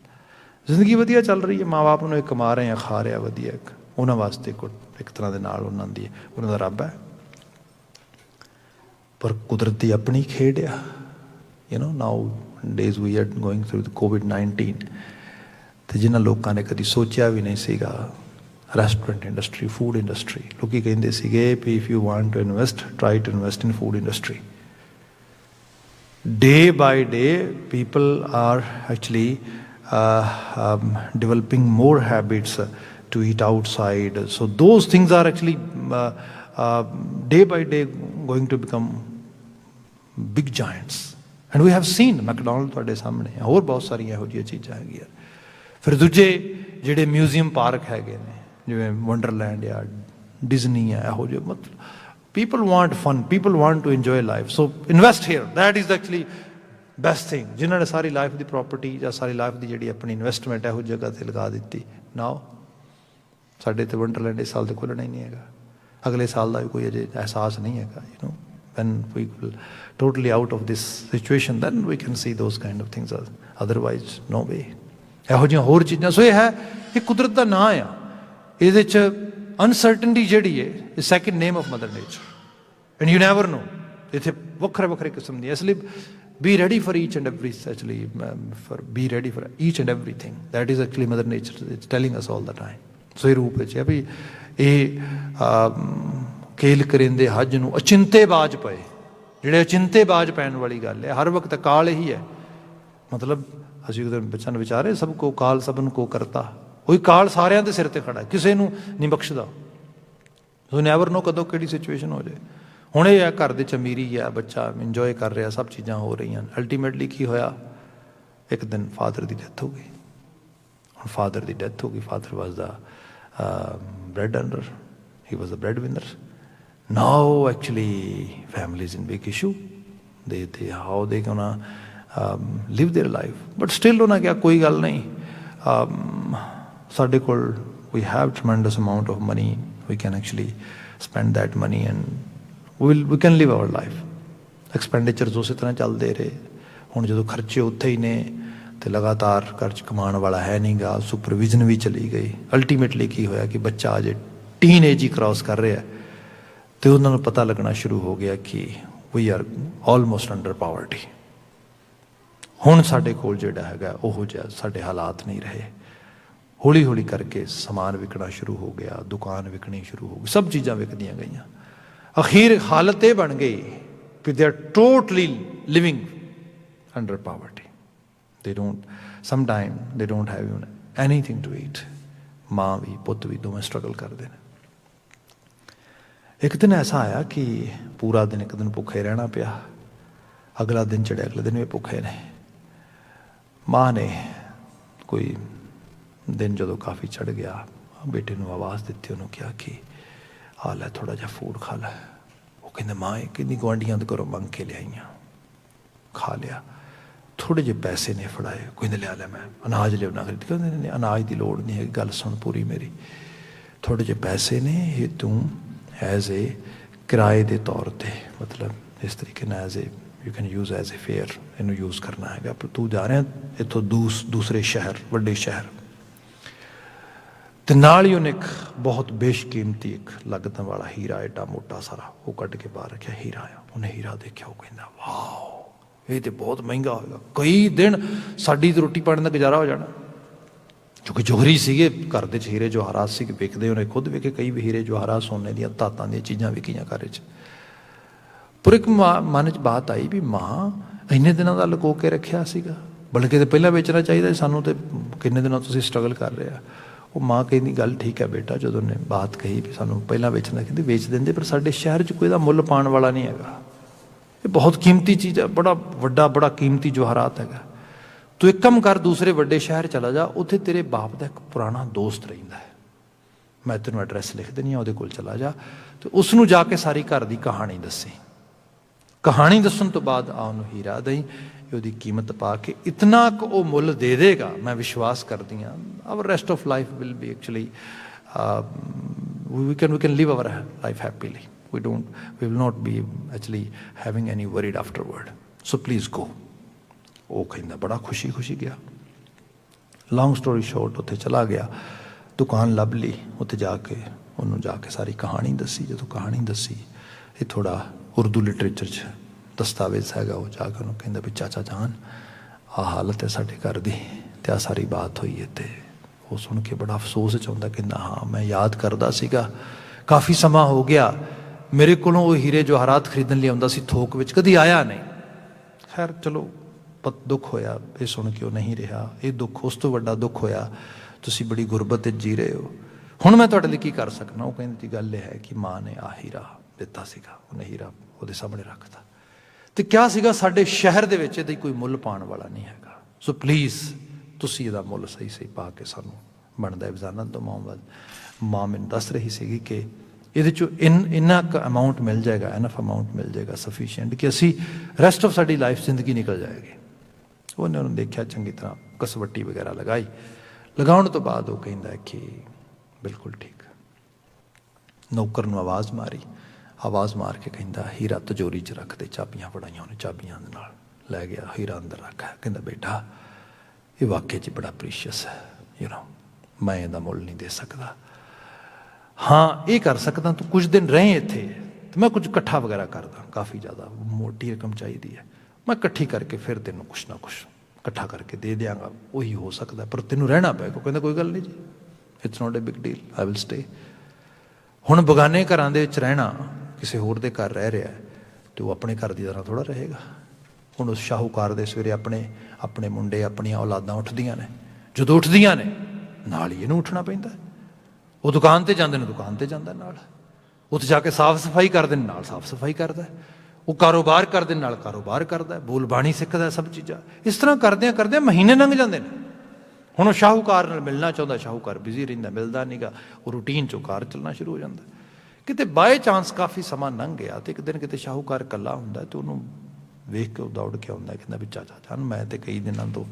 ਜ਼ਿੰਦਗੀ ਵਧੀਆ ਚੱਲ ਰਹੀ ਹੈ, ਮਾਂ ਬਾਪ ਨੂੰ ਇੱਕ ਕਮਾ ਰਹੇ ਆ, ਖਾ ਰਿਹਾ ਵਧੀਆ, ਉਹਨਾਂ ਵਾਸਤੇ ਇੱਕ ਤਰ੍ਹਾਂ ਦੇ ਨਾਲ ਉਹਨਾਂ ਦਾ ਰੱਬ ਹੈ। ਪਰ ਕੁਦਰਤ ਦੀ ਆਪਣੀ ਖੇਡ ਆ। Nowadays we are going through COVID-19, ਅਤੇ ਜਿਨ੍ਹਾਂ ਲੋਕਾਂ ਨੇ ਕਦੀ ਸੋਚਿਆ ਵੀ ਨਹੀਂ ਸੀਗਾ, ਰੈਸਟੋਰੈਂਟ ਇੰਡਸਟਰੀ, ਫੂਡ ਇੰਡਸਟਰੀ, ਲੋਕੀ ਕਹਿੰਦੇ ਸੀਗੇ ਵੀ if you want to invest, try to invest in food industry. Day by day, people are actually developing more habits to eat outside. So those things are actually day by day going to become big giants. And we have seen McDonald's ਤੁਹਾਡੇ ਸਾਹਮਣੇ, ਹੋਰ ਬਹੁਤ ਸਾਰੀਆਂ ਇਹੋ ਜਿਹੀਆਂ ਚੀਜ਼ਾਂ ਹੈਗੀਆਂ। ਫਿਰ ਦੂਜੇ ਜਿਹੜੇ ਮਿਊਜ਼ੀਅਮ ਪਾਰਕ ਹੈਗੇ ਨੇ, ਜਿਵੇਂ ਵੰਡਰਲੈਂਡ ਆ, ਡਿਜ਼ਨੀ ਆ, ਇਹੋ ਜਿਹੇ, ਮਤਲਬ people want fun, people want to enjoy life, so invest here. That is actually best thing. ਜਿਨ੍ਹਾਂ ਨੇ ਸਾਰੀ ਲਾਈਫ ਦੀ ਪ੍ਰੋਪਰਟੀ ਜਾਂ ਸਾਰੀ ਲਾਈਫ ਦੀ ਜਿਹੜੀ ਆਪਣੀ ਇਨਵੈਸਟਮੈਂਟ ਇਹੋ ਜਗ੍ਹਾ 'ਤੇ ਲਗਾ ਦਿੱਤੀ, ਨਾਓ ਸਾਡੇ ਤੇ ਵੰਡਰਲੈਂਡ ਇਸ ਸਾਲ ਤੇ ਖੁੱਲ੍ਹਣਾ ਹੀ ਨਹੀਂ ਹੈਗਾ, ਅਗਲੇ ਸਾਲ ਦਾ ਵੀ ਕੋਈ ਅਜੇ ਅਹਿਸਾਸ ਨਹੀਂ ਹੈਗਾ। when we will totally out of this situation, then we can see those kind of things. Otherwise no way. ਇਹੋ ਜਿਹੀਆਂ ਹੋਰ ਚੀਜ਼ਾਂ। ਸੋ ਇਹ ਹੈ, ਇਹ ਕੁਦਰਤ ਦਾ ਨਾਂ ਆ, ਇਹਦੇ 'ਚ ਅਨਸਰਟਨਟੀ ਜਿਹੜੀ ਹੈ is second name of mother nature, and you never know. ਇੱਥੇ ਵੱਖਰੇ ਵੱਖਰੇ ਕਿਸਮ ਦੀ, ਇਸ ਲਈ be ready for each and every, actually be ready for each and everything. That is actually mother nature is telling us all the time. So ਇਹ ਰੂਪ ਵਿੱਚ ਹੈ ਵੀ ਇਹ ਕੇਲ ਕਰਿੰਦੇ ਹੱਜ ਨੂੰ ਅਚਿੰਤੇ ਬਾਜ ਪਏ, ਜਿਹੜੇ ਅਚਿੰਤੇ ਬਾਜ ਪੈਣ ਵਾਲੀ ਗੱਲ ਹੈ। ਹਰ ਵਕਤ ਕਾਲ ਇਹੀ ਹੈ, ਮਤਲਬ ਅਸੀਂ ਉਹਦੇ ਬੱਚਿਆਂ ਨੂੰ ਵਿਚਾਰੇ ਸਭ ਕੋ ਕਾਲ ਸਭਨ ਕੋ ਕਰਤਾ, ਉਹੀ ਕਾਲ ਸਾਰਿਆਂ ਦੇ ਸਿਰ 'ਤੇ ਖੜਾ, ਕਿਸੇ ਨੂੰ ਨਹੀਂ ਬਖਸ਼ਦਾ। ਸੋ ਨੈਵਰ ਨੋ ਕਦੋਂ ਕਿਹੜੀ ਸਿਚੁਏਸ਼ਨ ਹੋ ਜਾਏ। ਹੁਣ ਇਹ ਹੈ ਘਰ ਦੇ 'ਚ ਅਮੀਰੀ ਹੈ, ਬੱਚਾ ਇੰਜੋਏ ਕਰ ਰਿਹਾ, ਸਭ ਚੀਜ਼ਾਂ ਹੋ ਰਹੀਆਂ, ਅਲਟੀਮੇਟਲੀ ਕੀ ਹੋਇਆ, ਇੱਕ ਦਿਨ ਫਾਦਰ ਦੀ ਡੈਥ ਹੋ ਗਈ। ਹੁਣ ਫਾਦਰ ਦੀ ਡੈਥ ਹੋ ਗਈ, father was the bread earner, he was the bread winner. Now actually family is in big issue, they how they gonna live their life. But still ਉਹਨਾਂ ਕਿਹਾ ਕੋਈ ਗੱਲ ਨਹੀਂ, ਸਾਡੇ ਕੋਲ we have tremendous amount of money, we can actually spend that money and we can live our life. Expenditures ਉਸੇ ਤਰ੍ਹਾਂ ਚੱਲਦੇ ਰਹੇ। ਹੁਣ ਜਦੋਂ ਖਰਚੇ ਉੱਥੇ ਹੀ ਨੇ ਅਤੇ ਲਗਾਤਾਰ ਘਰ 'ਚ ਕਮਾਉਣ ਵਾਲਾ ਹੈ ਨਹੀਂ ਗਾ, ਸੁਪਰਵਿਜ਼ਨ ਵੀ ਚਲੀ ਗਈ। ਅਲਟੀਮੇਟਲੀ ਕੀ ਹੋਇਆ ਕਿ ਬੱਚਾ ਅਜੇ ਟੀਨ ਏਜ ਹੀ ਕ੍ਰਾਸ ਕਰ ਰਿਹਾ, ਅਤੇ ਉਹਨਾਂ ਨੂੰ ਪਤਾ ਲੱਗਣਾ ਸ਼ੁਰੂ ਹੋ ਗਿਆ ਕਿ we are almost under poverty. ਹੁਣ ਸਾਡੇ ਕੋਲ ਜਿਹੜਾ ਹੈਗਾ ਉਹੋ ਜਿਹਾ ਸਾਡੇ ਹਾਲਾਤ ਨਹੀਂ ਰਹੇ। ਹੌਲੀ ਹੌਲੀ ਕਰਕੇ ਸਮਾਨ ਵਿਕਣਾ ਸ਼ੁਰੂ ਹੋ ਗਿਆ, ਦੁਕਾਨ ਵਿਕਣੀ ਸ਼ੁਰੂ ਹੋ ਗਈ, ਸਭ ਚੀਜ਼ਾਂ ਵਿਕਦੀਆਂ ਗਈਆਂ। ਅਖੀਰ ਹਾਲਤ ਇਹ ਬਣ ਗਈ ਕਿ they are totally living under poverty. They don't sometime they don't have even anything to eat. ਮਾਂ ਵੀ ਪੁੱਤ ਵੀ ਦੋਵੇਂ ਸਟਰਗਲ ਕਰਦੇ ਨੇ। ਇੱਕ ਦਿਨ ਐਸਾ ਆਇਆ ਕਿ ਪੂਰਾ ਦਿਨ ਇੱਕ ਦਿਨ ਭੁੱਖੇ ਰਹਿਣਾ ਪਿਆ, ਅਗਲਾ ਦਿਨ ਚੜ੍ਹਿਆ, ਅਗਲੇ ਦਿਨ ਵੀ ਭੁੱਖੇ ਨੇ। ਮਾਂ ਨੇ ਕੋਈ ਦਿਨ ਜਦੋਂ ਕਾਫੀ ਚੜ੍ਹ ਗਿਆ, ਬੇਟੇ ਨੂੰ ਆਵਾਜ਼ ਦਿੱਤੀ, ਉਹਨੂੰ ਕਿਹਾ ਕਿ ਆ ਲੈ ਥੋੜ੍ਹਾ ਜਿਹਾ ਫੂਡ ਖਾ ਲੈ। ਉਹ ਕਹਿੰਦੇ ਮਾਂ ਇਹ ਕਹਿੰਦੀ ਗੁਆਂਢੀਆਂ ਦੇ ਘਰੋਂ ਮੰਗ ਕੇ ਲਿਆਈਆਂ, ਖਾ ਲਿਆ। ਥੋੜ੍ਹੇ ਜਿਹੇ ਪੈਸੇ ਨੇ ਫੜਾਏ, ਕਹਿੰਦੇ ਲਿਆ ਲੈ ਮੈਂ ਅਨਾਜ ਲਿਆਉਣਾ। ਕਹਿੰਦੇ ਨਹੀਂ ਅਨਾਜ ਦੀ ਲੋੜ ਨਹੀਂ ਹੈਗੀ, ਗੱਲ ਸੁਣ ਪੂਰੀ ਮੇਰੀ। ਥੋੜ੍ਹੇ ਜਿਹੇ ਪੈਸੇ ਨੇ, ਇਹ ਤੂੰ ਐਜ਼ ਏ ਕਿਰਾਏ ਦੇ ਤੌਰ 'ਤੇ, ਮਤਲਬ ਇਸ ਤਰੀਕੇ ਨਾਲ as a you can use as a fair, ਇਹਨੂੰ ਯੂਜ਼ ਕਰਨਾ ਹੈਗਾ। ਪਰ ਤੂੰ ਜਾ ਰਿਹਾ ਇੱਥੋਂ ਦੂਸਰੇ ਸ਼ਹਿਰ, ਵੱਡੇ ਸ਼ਹਿਰ, ਤੇ ਨਾਲ ਹੀ ਉਹਨੇ ਇੱਕ ਬਹੁਤ ਬੇਸ਼ਕੀਮਤੀ ਇੱਕ ਲੱਗਣ ਵਾਲਾ ਹੀਰਾ ਐਡਾ ਮੋਟਾ ਸਾਰਾ ਉਹ ਕੱਢ ਕੇ ਬਾਹਰ ਰੱਖਿਆ। ਹੀਰਾ ਆ, ਉਹਨੇ ਹੀਰਾ ਦੇਖਿਆ, ਉਹ ਕਹਿੰਦਾ ਵਾਓ ਇਹ ਤੇ ਬਹੁਤ ਮਹਿੰਗਾ ਹੋਏਗਾ, ਕਈ ਦਿਨ ਸਾਡੀ ਤੇ ਰੋਟੀ ਪਾਣੀ ਦਾ ਗੁਜ਼ਾਰਾ ਹੋ ਜਾਣਾ। ਕਿਉਂਕਿ ਜੋਹਰੀ ਸੀਗੇ, ਘਰ ਦੇ 'ਚ ਹੀਰੇ ਜਵਾਹਰਾਤ ਸੀ, ਵੇਖਦੇ ਉਹਨੇ ਖੁਦ ਵੇਖੇ ਕਈ ਵੀ ਹੀਰੇ ਜਵਾਹਰਾਤ ਸੋਨੇ ਦੀਆਂ ਧਾਤਾਂ ਦੀਆਂ ਚੀਜ਼ਾਂ ਵਿਕੀਆਂ ਘਰ 'ਚ। ਪਰ ਇੱਕ ਮਨ 'ਚ ਬਾਤ ਆਈ ਵੀ ਮਾਂ ਇੰਨੇ ਦਿਨਾਂ ਦਾ ਲੁਕੋ ਕੇ ਰੱਖਿਆ ਸੀਗਾ, ਬਲਕਿ ਤੇ ਪਹਿਲਾਂ ਵੇਚਣਾ ਚਾਹੀਦਾ ਸਾਨੂੰ, ਤੇ ਕਿੰਨੇ ਦਿਨਾਂ ਤੁਸੀਂ ਸਟਰਗਲ ਕਰ ਰਹੇ ਆ। ਉਹ ਮਾਂ ਕਹਿੰਦੀ ਗੱਲ ਠੀਕ ਹੈ ਬੇਟਾ, ਜਦੋਂ ਉਹਨੇ ਬਾਤ ਕਹੀ ਵੀ ਸਾਨੂੰ ਪਹਿਲਾਂ ਵੇਚਣਾ, ਕਹਿੰਦੀ ਵੇਚ ਦਿੰਦੇ, ਪਰ ਸਾਡੇ ਸ਼ਹਿਰ 'ਚ ਕੋਈ ਇਹਦਾ ਮੁੱਲ ਪਾਉਣ ਵਾਲਾ ਨਹੀਂ ਹੈਗਾ, ਇਹ ਬਹੁਤ ਕੀਮਤੀ ਚੀਜ਼ ਹੈ, ਬੜਾ ਵੱਡਾ ਬੜਾ ਕੀਮਤੀ ਜਵਾਹਰਾਤ ਹੈਗਾ। ਤੂੰ ਇੱਕ ਕੰਮ ਕਰ, ਦੂਸਰੇ ਵੱਡੇ ਸ਼ਹਿਰ ਚਲਾ ਜਾ, ਉੱਥੇ ਤੇਰੇ ਬਾਪ ਦਾ ਇੱਕ ਪੁਰਾਣਾ ਦੋਸਤ ਰਹਿੰਦਾ ਹੈ, ਮੈਂ ਤੈਨੂੰ ਐਡਰੈਸ ਲਿਖ ਦਿੰਦੀ ਹਾਂ, ਉਹਦੇ ਕੋਲ ਚਲਾ ਜਾ ਤੇ ਉਸ ਨੂੰ ਜਾ ਕੇ ਸਾਰੀ ਘਰ ਦੀ ਕਹਾਣੀ ਦੱਸੀ। ਕਹਾਣੀ ਦੱਸਣ ਤੋਂ ਬਾਅਦ ਆ ਉਹਨੂੰ ਹੀਰਾ ਦਈ, ਉਹਦੀ ਕੀਮਤ ਪਾ ਕੇ ਇਤਨਾ ਕੁ ਉਹ ਮੁੱਲ ਦੇ ਦੇਗਾ, ਮੈਂ ਵਿਸ਼ਵਾਸ ਕਰਦੀ ਹਾਂ our rest of life will be actually we can live our life happily. We will not be actually having any worried afterward. So please go. ਉਹ ਕਹਿੰਦਾ ਬੜਾ ਖੁਸ਼ੀ ਗਿਆ। ਲੌਂਗ ਸਟੋਰੀ ਸ਼ੋਰਟ ਉੱਥੇ ਚਲਾ ਗਿਆ, ਦੁਕਾਨ ਲੱਭ ਲਈ, ਉੱਥੇ ਜਾ ਕੇ ਉਹਨੂੰ ਜਾ ਕੇ ਸਾਰੀ ਕਹਾਣੀ ਦੱਸੀ। ਜਦੋਂ ਕਹਾਣੀ ਦੱਸੀ, ਇਹ ਥੋੜ੍ਹਾ ਉਰਦੂ ਲਿਟਰੇਚਰ 'ਚ ਦਸਤਾਵੇਜ਼ ਹੈਗਾ, ਉਹ ਜਾ ਕੇ ਉਹਨੂੰ ਕਹਿੰਦਾ ਵੀ ਚਾਚਾ ਜਾਨ ਆਹ ਹਾਲਤ ਹੈ ਸਾਡੇ ਘਰ ਦੀ ਅਤੇ ਆਹ ਸਾਰੀ ਬਾਤ ਹੋਈ ਹੈ। ਅਤੇ ਉਹ ਸੁਣ ਕੇ ਬੜਾ ਅਫਸੋਸ 'ਚ ਆਉਂਦਾ, ਕਹਿੰਦਾ ਹਾਂ ਮੈਂ ਯਾਦ ਕਰਦਾ ਸੀਗਾ, ਕਾਫੀ ਸਮਾਂ ਹੋ ਗਿਆ, ਮੇਰੇ ਕੋਲੋਂ ਉਹ ਹੀਰੇ ਜਵਾਹਰਾਤ ਖਰੀਦਣ ਲਈ ਆਉਂਦਾ ਸੀ ਥੋਕ ਵਿੱਚ, ਕਦੀ ਆਇਆ ਨਹੀਂ। ਖੈਰ ਚਲੋ ਦੁੱਖ ਹੋਇਆ ਇਹ ਸੁਣ ਕੇ ਉਹ ਨਹੀਂ ਰਿਹਾ, ਇਹ ਦੁੱਖ ਉਸ ਤੋਂ ਵੱਡਾ ਦੁੱਖ ਹੋਇਆ ਤੁਸੀਂ ਬੜੀ ਗੁਰਬਤ 'ਚ ਜੀ ਰਹੇ ਹੋ, ਹੁਣ ਮੈਂ ਤੁਹਾਡੇ ਲਈ ਕੀ ਕਰ ਸਕਦਾ। ਉਹ ਕਹਿੰਦੀ ਗੱਲ ਇਹ ਹੈ ਕਿ ਮਾਂ ਨੇ ਆਹ ਹੀਰਾ ਦਿੱਤਾ ਸੀਗਾ, ਉਹਨੇ ਹੀਰਾ ਉਹਦੇ ਸਾਹਮਣੇ ਰੱਖਤਾ ਤੇ ਕਿਹਾ ਸੀਗਾ ਸਾਡੇ ਸ਼ਹਿਰ ਦੇ ਵਿੱਚ ਇਹਦਾ ਕੋਈ ਮੁੱਲ ਪਾਉਣ ਵਾਲਾ ਨਹੀਂ ਹੈਗਾ, ਸੋ ਪਲੀਜ਼ ਤੁਸੀਂ ਇਹਦਾ ਮੁੱਲ ਸਹੀ ਪਾ ਕੇ ਸਾਨੂੰ ਬਣਦਾ ਵਿਜ਼ਾਨਾਂ ਤੋਂ ਮਾਂ ਮੈਨੂੰ ਦੱਸ ਰਹੀ ਸੀਗੀ ਕਿ ਇਹਦੇ 'ਚੋਂ ਇੰਨਾ ਕੁ ਅਮਾਊਂਟ ਮਿਲ ਜਾਏਗਾ, ਐਨਫ ਅਮਾਊਂਟ ਮਿਲ ਜਾਏਗਾ ਸਫੀਸ਼ੀਐਂਟ ਕਿ ਅਸੀਂ ਰੈਸਟ ਆਫ ਸਾਡੀ ਲਾਈਫ ਜ਼ਿੰਦਗੀ ਨਿਕਲ ਜਾਏਗੀ। ਉਹਨੇ ਉਹਨੂੰ ਦੇਖਿਆ, ਚੰਗੀ ਤਰ੍ਹਾਂ ਕਸਵੱਟੀ ਵਗੈਰਾ ਲਗਾਈ, ਲਗਾਉਣ ਤੋਂ ਬਾਅਦ ਉਹ ਕਹਿੰਦਾ ਕਿ ਬਿਲਕੁਲ ਠੀਕ। ਨੌਕਰ ਨੂੰ ਆਵਾਜ਼ ਮਾਰ ਕੇ ਕਹਿੰਦਾ ਹੀਰਾ ਤਿਜੋਰੀ 'ਚ ਰੱਖ ਦੇ, ਚਾਬੀਆਂ ਫੜਾਈਆਂ ਉਹਨੇ, ਚਾਬੀਆਂ ਦੇ ਨਾਲ ਲੈ ਗਿਆ, ਹੀਰਾ ਅੰਦਰ ਰੱਖਿਆ, ਕਹਿੰਦਾ ਬੇਟਾ ਇਹ ਵਾਕਈ 'ਚ ਬੜਾ ਪ੍ਰੀਸ਼ੀਅਸ ਹੈ, ਮੈਂ ਇਹਦਾ ਮੁੱਲ ਨਹੀਂ ਦੇ ਸਕਦਾ, ਹਾਂ ਇਹ ਕਰ ਸਕਦਾ ਤੂੰ ਕੁਝ ਦਿਨ ਰਹੇ ਇੱਥੇ ਤੇ ਮੈਂ ਕੁਝ ਇਕੱਠਾ ਵਗੈਰਾ ਕਰਦਾ, ਕਾਫੀ ਜ਼ਿਆਦਾ ਮੋਟੀ ਰਕਮ ਚਾਹੀਦੀ ਹੈ, ਮੈਂ ਇਕੱਠੀ ਕਰਕੇ ਫਿਰ ਤੈਨੂੰ ਕੁਛ ਨਾ ਕੁਛ ਇਕੱਠਾ ਕਰਕੇ ਦੇ ਦਿਆਂਗਾ, ਉਹੀ ਹੋ ਸਕਦਾ ਪਰ ਤੈਨੂੰ ਰਹਿਣਾ ਪਏਗਾ। ਕਹਿੰਦਾ ਕੋਈ ਗੱਲ ਨਹੀਂ ਜੀ, it's not A big deal, I will stay. ਹੁਣ ਬਗਾਨੇ ਘਰਾਂ ਦੇ ਵਿੱਚ ਰਹਿਣਾ, ਕਿਸੇ ਹੋਰ ਦੇ ਘਰ ਰਹਿ ਰਿਹਾ ਅਤੇ ਉਹ ਆਪਣੇ ਘਰ ਦੀ ਤਰ੍ਹਾਂ ਥੋੜ੍ਹਾ ਰਹੇਗਾ। ਹੁਣ ਉਸ ਸ਼ਾਹੂਕਾਰ ਦੇ ਸਵੇਰੇ ਆਪਣੇ ਮੁੰਡੇ ਆਪਣੀਆਂ ਔਲਾਦਾਂ ਉੱਠਦੀਆਂ ਨੇ, ਜਦੋਂ ਉੱਠਦੀਆਂ ਨੇ ਨਾਲ ਹੀ ਇਹਨੂੰ ਉੱਠਣਾ ਪੈਂਦਾ। ਉਹ ਦੁਕਾਨ 'ਤੇ ਜਾਂਦੇ ਨੇ, ਦੁਕਾਨ 'ਤੇ ਜਾਂਦਾ ਨਾਲ, ਉੱਥੇ ਜਾ ਕੇ ਸਾਫ਼ ਸਫਾਈ ਕਰਦੇ ਨੇ, ਨਾਲ ਸਾਫ਼ ਸਫਾਈ ਕਰਦਾ, ਉਹ ਕਾਰੋਬਾਰ ਕਰਦੇ ਨਾਲ ਕਾਰੋਬਾਰ ਕਰਦਾ, ਬੋਲ ਬਾਣੀ ਸਿੱਖਦਾ, ਸਭ ਚੀਜ਼ਾਂ ਇਸ ਤਰ੍ਹਾਂ ਕਰਦਿਆਂ ਮਹੀਨੇ ਲੰਘ ਜਾਂਦੇ ਨੇ। ਹੁਣ ਉਹ ਸ਼ਾਹੂਕਾਰ ਨਾਲ ਮਿਲਣਾ ਚਾਹੁੰਦਾ, ਸ਼ਾਹੂਕਾਰ ਬਿਜ਼ੀ ਰਹਿੰਦਾ, ਮਿਲਦਾ ਨਹੀਂਗਾ, ਉਹ ਰੂਟੀਨ 'ਚੋਂ ਕਾਰ ਚੱਲਣਾ ਸ਼ੁਰੂ ਹੋ ਜਾਂਦਾ। ਕਿਤੇ ਬਾਏ ਚਾਂਸ ਕਾਫੀ ਸਮਾਂ ਲੰਘ ਗਿਆ ਅਤੇ ਇੱਕ ਦਿਨ ਕਿਤੇ ਸ਼ਾਹੂਕਾਰ ਇਕੱਲਾ ਹੁੰਦਾ ਅਤੇ ਉਹਨੂੰ ਵੇਖ ਕੇ ਉਹ ਦੌੜ ਕੇ ਆਉਂਦਾ, ਕਹਿੰਦਾ ਵੀ ਚਾਚਾ ਜਾਨ ਮੈਂ ਤਾਂ ਕਈ ਦਿਨਾਂ ਤੋਂ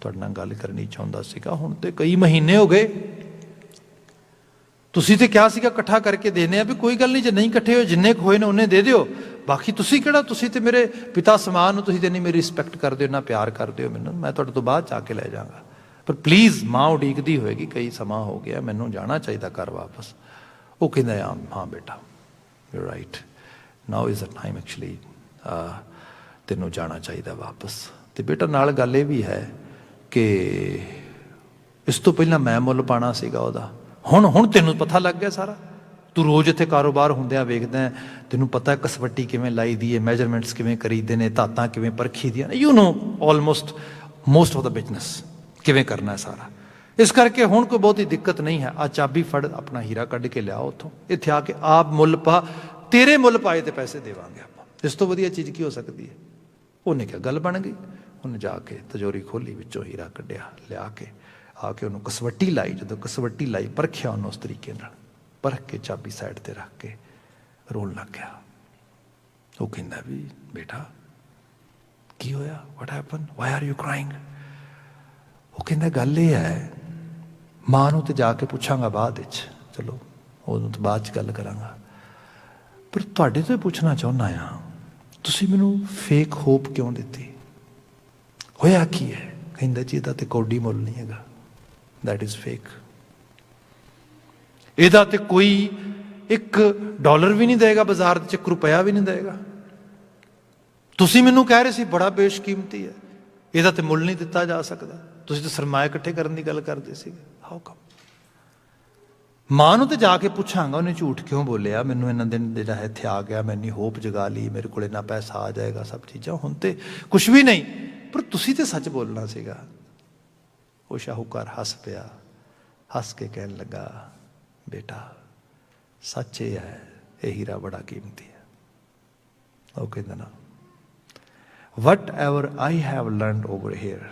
ਤੁਹਾਡੇ ਨਾਲ ਗੱਲ ਕਰਨੀ ਚਾਹੁੰਦਾ ਸੀਗਾ, ਹੁਣ ਤਾਂ ਕਈ ਮਹੀਨੇ ਹੋ ਗਏ, ਤੁਸੀਂ ਤੇ ਕਿਹਾ ਸੀਗਾ ਇਕੱਠਾ ਕਰਕੇ ਦੇਣੇ ਆ, ਵੀ ਕੋਈ ਗੱਲ ਨਹੀਂ ਜੇ ਨਹੀਂ ਇਕੱਠੇ ਹੋਏ ਜਿੰਨੇ ਕੁ ਹੋਏ ਨੇ ਉਹਨੇ ਦੇ ਦਿਓ, ਬਾਕੀ ਤੁਸੀਂ ਕਿਹੜਾ, ਤੁਸੀਂ ਤੇ ਮੇਰੇ ਪਿਤਾ ਸਮਾਨ ਨੂੰ, ਤੁਸੀਂ ਤੇ ਨਹੀਂ ਮੇਰੀ ਰਿਸਪੈਕਟ ਕਰਦੇ ਹੋ, ਨਾ ਪਿਆਰ ਕਰਦੇ ਹੋ ਮੈਨੂੰ, ਮੈਂ ਤੁਹਾਡੇ ਤੋਂ ਬਾਅਦ ਚ ਆ ਕੇ ਲੈ ਜਾਵਾਂਗਾ, ਪਰ ਪਲੀਜ਼ ਮਾਂ ਉਡੀਕਦੀ ਹੋਏਗੀ, ਕਈ ਸਮਾਂ ਹੋ ਗਿਆ, ਮੈਨੂੰ ਜਾਣਾ ਚਾਹੀਦਾ ਘਰ ਵਾਪਸ। ਉਹ ਕਹਿੰਦਾ ਹਾਂ ਬੇਟਾ you right, now is a time actually, ਤੈਨੂੰ ਜਾਣਾ ਚਾਹੀਦਾ ਵਾਪਸ। ਅਤੇ ਬੇਟਾ ਨਾਲ ਗੱਲ ਇਹ ਵੀ ਹੈ ਕਿ ਇਸ ਤੋਂ ਪਹਿਲਾਂ ਮੈਂ ਮੁੱਲ ਪਾਉਣਾ ਸੀਗਾ ਉਹਦਾ, ਹੁਣ ਤੈਨੂੰ ਪਤਾ ਲੱਗ ਗਿਆ ਸਾਰਾ, ਤੂੰ ਰੋਜ਼ ਇੱਥੇ ਕਾਰੋਬਾਰ ਹੁੰਦਿਆਂ ਵੇਖਦਾ, ਤੈਨੂੰ ਪਤਾ ਕਸਵੱਟੀ ਕਿਵੇਂ ਲਾਈ ਦੀ ਹੈ, ਮੈਜਰਮੈਂਟਸ ਕਿਵੇਂ ਕਰੀਦੇ ਨੇ, ਧਾਤਾਂ ਕਿਵੇਂ ਪਰਖੀ ਦੀਆਂ ਨੇ, you know almost most of the business ਕਿਵੇਂ ਕਰਨਾ ਸਾਰਾ, ਇਸ ਕਰਕੇ ਹੁਣ ਕੋਈ ਬਹੁਤੀ ਦਿੱਕਤ ਨਹੀਂ ਹੈ। ਆ ਚਾਬੀ ਫੜ, ਆਪਣਾ ਹੀਰਾ ਕੱਢ ਕੇ ਲਿਆ ਉੱਥੋਂ, ਇੱਥੇ ਆ ਕੇ ਆਪ ਮੁੱਲ ਪਾ, ਤੇਰੇ ਮੁੱਲ ਪਾਏ ਤੇ ਪੈਸੇ ਦੇਵਾਂਗੇ ਆਪਾਂ, ਇਸ ਤੋਂ ਵਧੀਆ ਚੀਜ਼ ਕੀ ਹੋ ਸਕਦੀ ਹੈ। ਉਹਨੇ ਕਿਹਾ ਗੱਲ ਬਣ ਗਈ। ਉਹਨੇ ਜਾ ਕੇ ਤਿਜੋਰੀ ਖੋਲ੍ਹੀ, ਵਿੱਚੋਂ ਹੀਰਾ ਕੱਢਿਆ, ਲਿਆ ਕੇ ਆ ਕੇ ਉਹਨੂੰ ਕਸਵੱਟੀ ਲਾਈ, ਜਦੋਂ ਕਸਵੱਟੀ ਲਾਈ ਪਰਖਿਆ ਉਹਨੂੰ ਉਸ ਤਰੀਕੇ ਨਾਲ, ਪਰਖ ਕੇ ਚਾਬੀ ਸਾਈਡ 'ਤੇ ਰੱਖ ਕੇ ਰੋਣ ਲੱਗ ਗਿਆ। ਉਹ ਕਹਿੰਦਾ ਵੀ ਬੇਟਾ ਕੀ ਹੋਇਆ, what happen, why are you crying. ਉਹ ਕਹਿੰਦਾ ਗੱਲ ਇਹ ਹੈ, ਮਾਂ ਨੂੰ ਤੇ ਜਾ ਕੇ ਪੁੱਛਾਂਗਾ ਬਾਅਦ ਵਿੱਚ, ਚਲੋ ਉਦੋਂ ਤੋਂ ਬਾਅਦ 'ਚ ਗੱਲ ਕਰਾਂਗਾ, ਪਰ ਤੁਹਾਡੇ ਤੋਂ ਪੁੱਛਣਾ ਚਾਹੁੰਦਾ ਹਾਂ, ਤੁਸੀਂ ਮੈਨੂੰ ਫੇਕ ਹੋਪ ਕਿਉਂ ਦਿੱਤੀ, ਹੋਇਆ ਕੀ ਹੈ। ਕਹਿੰਦਾ ਜੀ ਇਹਦਾ ਤੇ ਕੌਡੀ ਮੁੱਲ ਨਹੀਂ ਹੈਗਾ, that is fake. ਇਹਦਾ ਤੇ ਕੋਈ $1 ਵੀ ਨਹੀਂ ਦੇਗਾ ਬਾਜ਼ਾਰ 'ਚ, $1 ਵੀ ਨਹੀਂ ਦੇਗਾ। ਤੁਸੀਂ ਮੈਨੂੰ ਕਹਿ ਰਹੇ ਸੀ ਬੜਾ ਬੇਸ਼ਕੀਮਤੀ ਹੈ, ਇਹਦਾ ਤੇ ਮੁੱਲ ਨਹੀਂ ਦਿੱਤਾ ਜਾ ਸਕਦਾ। ਤੁਸੀਂ ਤਾਂ ਸਰਮਾਇਆ ਇਕੱਠੇ ਕਰਨ ਦੀ ਗੱਲ ਕਰਦੇ ਸੀਗੇ। ਹਾਊ ਕਮ? ਮਾਂ ਨੂੰ ਤੇ ਜਾ ਕੇ ਪੁੱਛਾਂਗਾ ਉਹਨੇ ਝੂਠ ਕਿਉਂ ਬੋਲਿਆ, ਮੈਨੂੰ ਇਹਨਾਂ ਦਿਨ ਜਿਹੜਾ ਇੱਥੇ ਆ ਗਿਆ, ਮੈਂ ਇੰਨੀ ਹੋਪ ਜਗਾ ਲਈ, ਮੇਰੇ ਕੋਲ ਇੰਨਾ ਪੈਸਾ ਆ ਜਾਏਗਾ, ਸਭ ਚੀਜ਼ਾਂ, ਹੁਣ ਤੇ ਕੁਛ ਵੀ ਨਹੀਂ। ਪਰ ਤੁਸੀਂ ਤੇ ਸੱਚ ਬੋਲਣਾ ਸੀਗਾ। ਉਹ ਸ਼ਾਹੂਕਾਰ ਹੱਸ ਪਿਆ, ਹੱਸ ਕੇ ਕਹਿਣ ਲੱਗਾ, ਬੇਟਾ ਸੱਚ ਇਹ ਹੈ, ਇਹ ਹੀਰਾ ਬੜਾ ਕੀਮਤੀ ਹੈ। ਉਹ ਕਹਿੰਦਾ ਨਾ, whatever I have learned over here,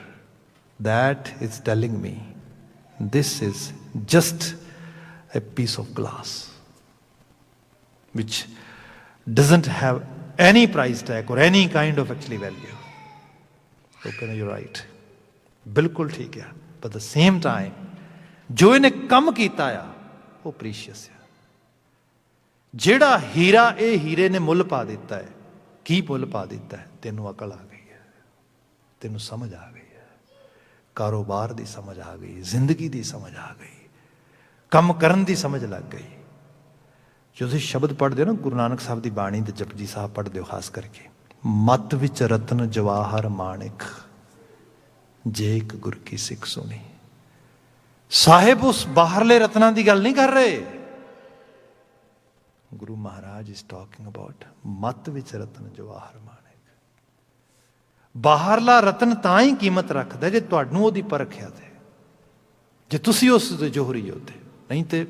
that is telling me this is just a piece of glass which doesn't have any price tag or any kind of actually value. Okay, you're right, ਬਿਲਕੁਲ ਠੀਕ ਹੈ। But at the same time, ਜੋ ਇਹਨੇ ਕੰਮ ਕੀਤਾ ਆ ਉਹ precious ਆ। ਜਿਹੜਾ ਹੀਰਾ ਇਹ ਹੀਰੇ ਨੇ ਮੁੱਲ ਪਾ ਦਿੱਤਾ ਹੈ, ਕੀ ਮੁੱਲ ਪਾ ਦਿੱਤਾ ਹੈ? ਤੈਨੂੰ ਅਕਲ ਆ ਗਈ ਹੈ, ਤੈਨੂੰ ਸਮਝ ਆ ਗਈ ਹੈ, ਕਾਰੋਬਾਰ ਦੀ ਸਮਝ ਆ ਗਈ, ਜ਼ਿੰਦਗੀ ਦੀ ਸਮਝ ਆ ਗਈ, ਕੰਮ ਕਰਨ ਦੀ ਸਮਝ ਲੱਗ ਗਈ। ਜੋ ਤੁਸੀਂ ਸ਼ਬਦ ਪੜ੍ਹਦੇ ਹੋ ਨਾ ਗੁਰੂ ਨਾਨਕ ਸਾਹਿਬ ਦੀ ਬਾਣੀ ਤੇ ਜਪਜੀ ਸਾਹਿਬ ਪੜ੍ਹਦੇ ਹੋ ਖਾਸ ਕਰਕੇ, ਮੱਤ ਵਿੱਚ ਰਤਨ ਜਵਾਹਰ ਮਾਣਿਕ, ਜੇ ਇੱਕ ਗੁਰ ਕੀ ਸਿੱਖ ਸੁਣੀ। ਸਾਹਿਬ ਉਸ ਬਾਹਰਲੇ ਰਤਨਾਂ ਦੀ ਗੱਲ ਨਹੀਂ ਕਰ ਰਹੇ। Guru Maharaj is talking about ਮੱਤ ਵਿੱਚ ਰਤਨ ਜਵਾਹਰ ਮਾਣਿਕ। ਬਾਹਰਲਾ ਰਤਨ ਤਾਂ ਹੀ ਕੀਮਤ ਰੱਖਦਾ ਜੇ ਤੁਹਾਨੂੰ ਉਹਦੀ ਪਰਖਿਆ ਤੇ, ਜੇ ਤੁਸੀਂ ਉਸ ਦੇ ਜੋਹਰੀ ਹੋ ਤੇ। ਨਹੀਂ ਤੇ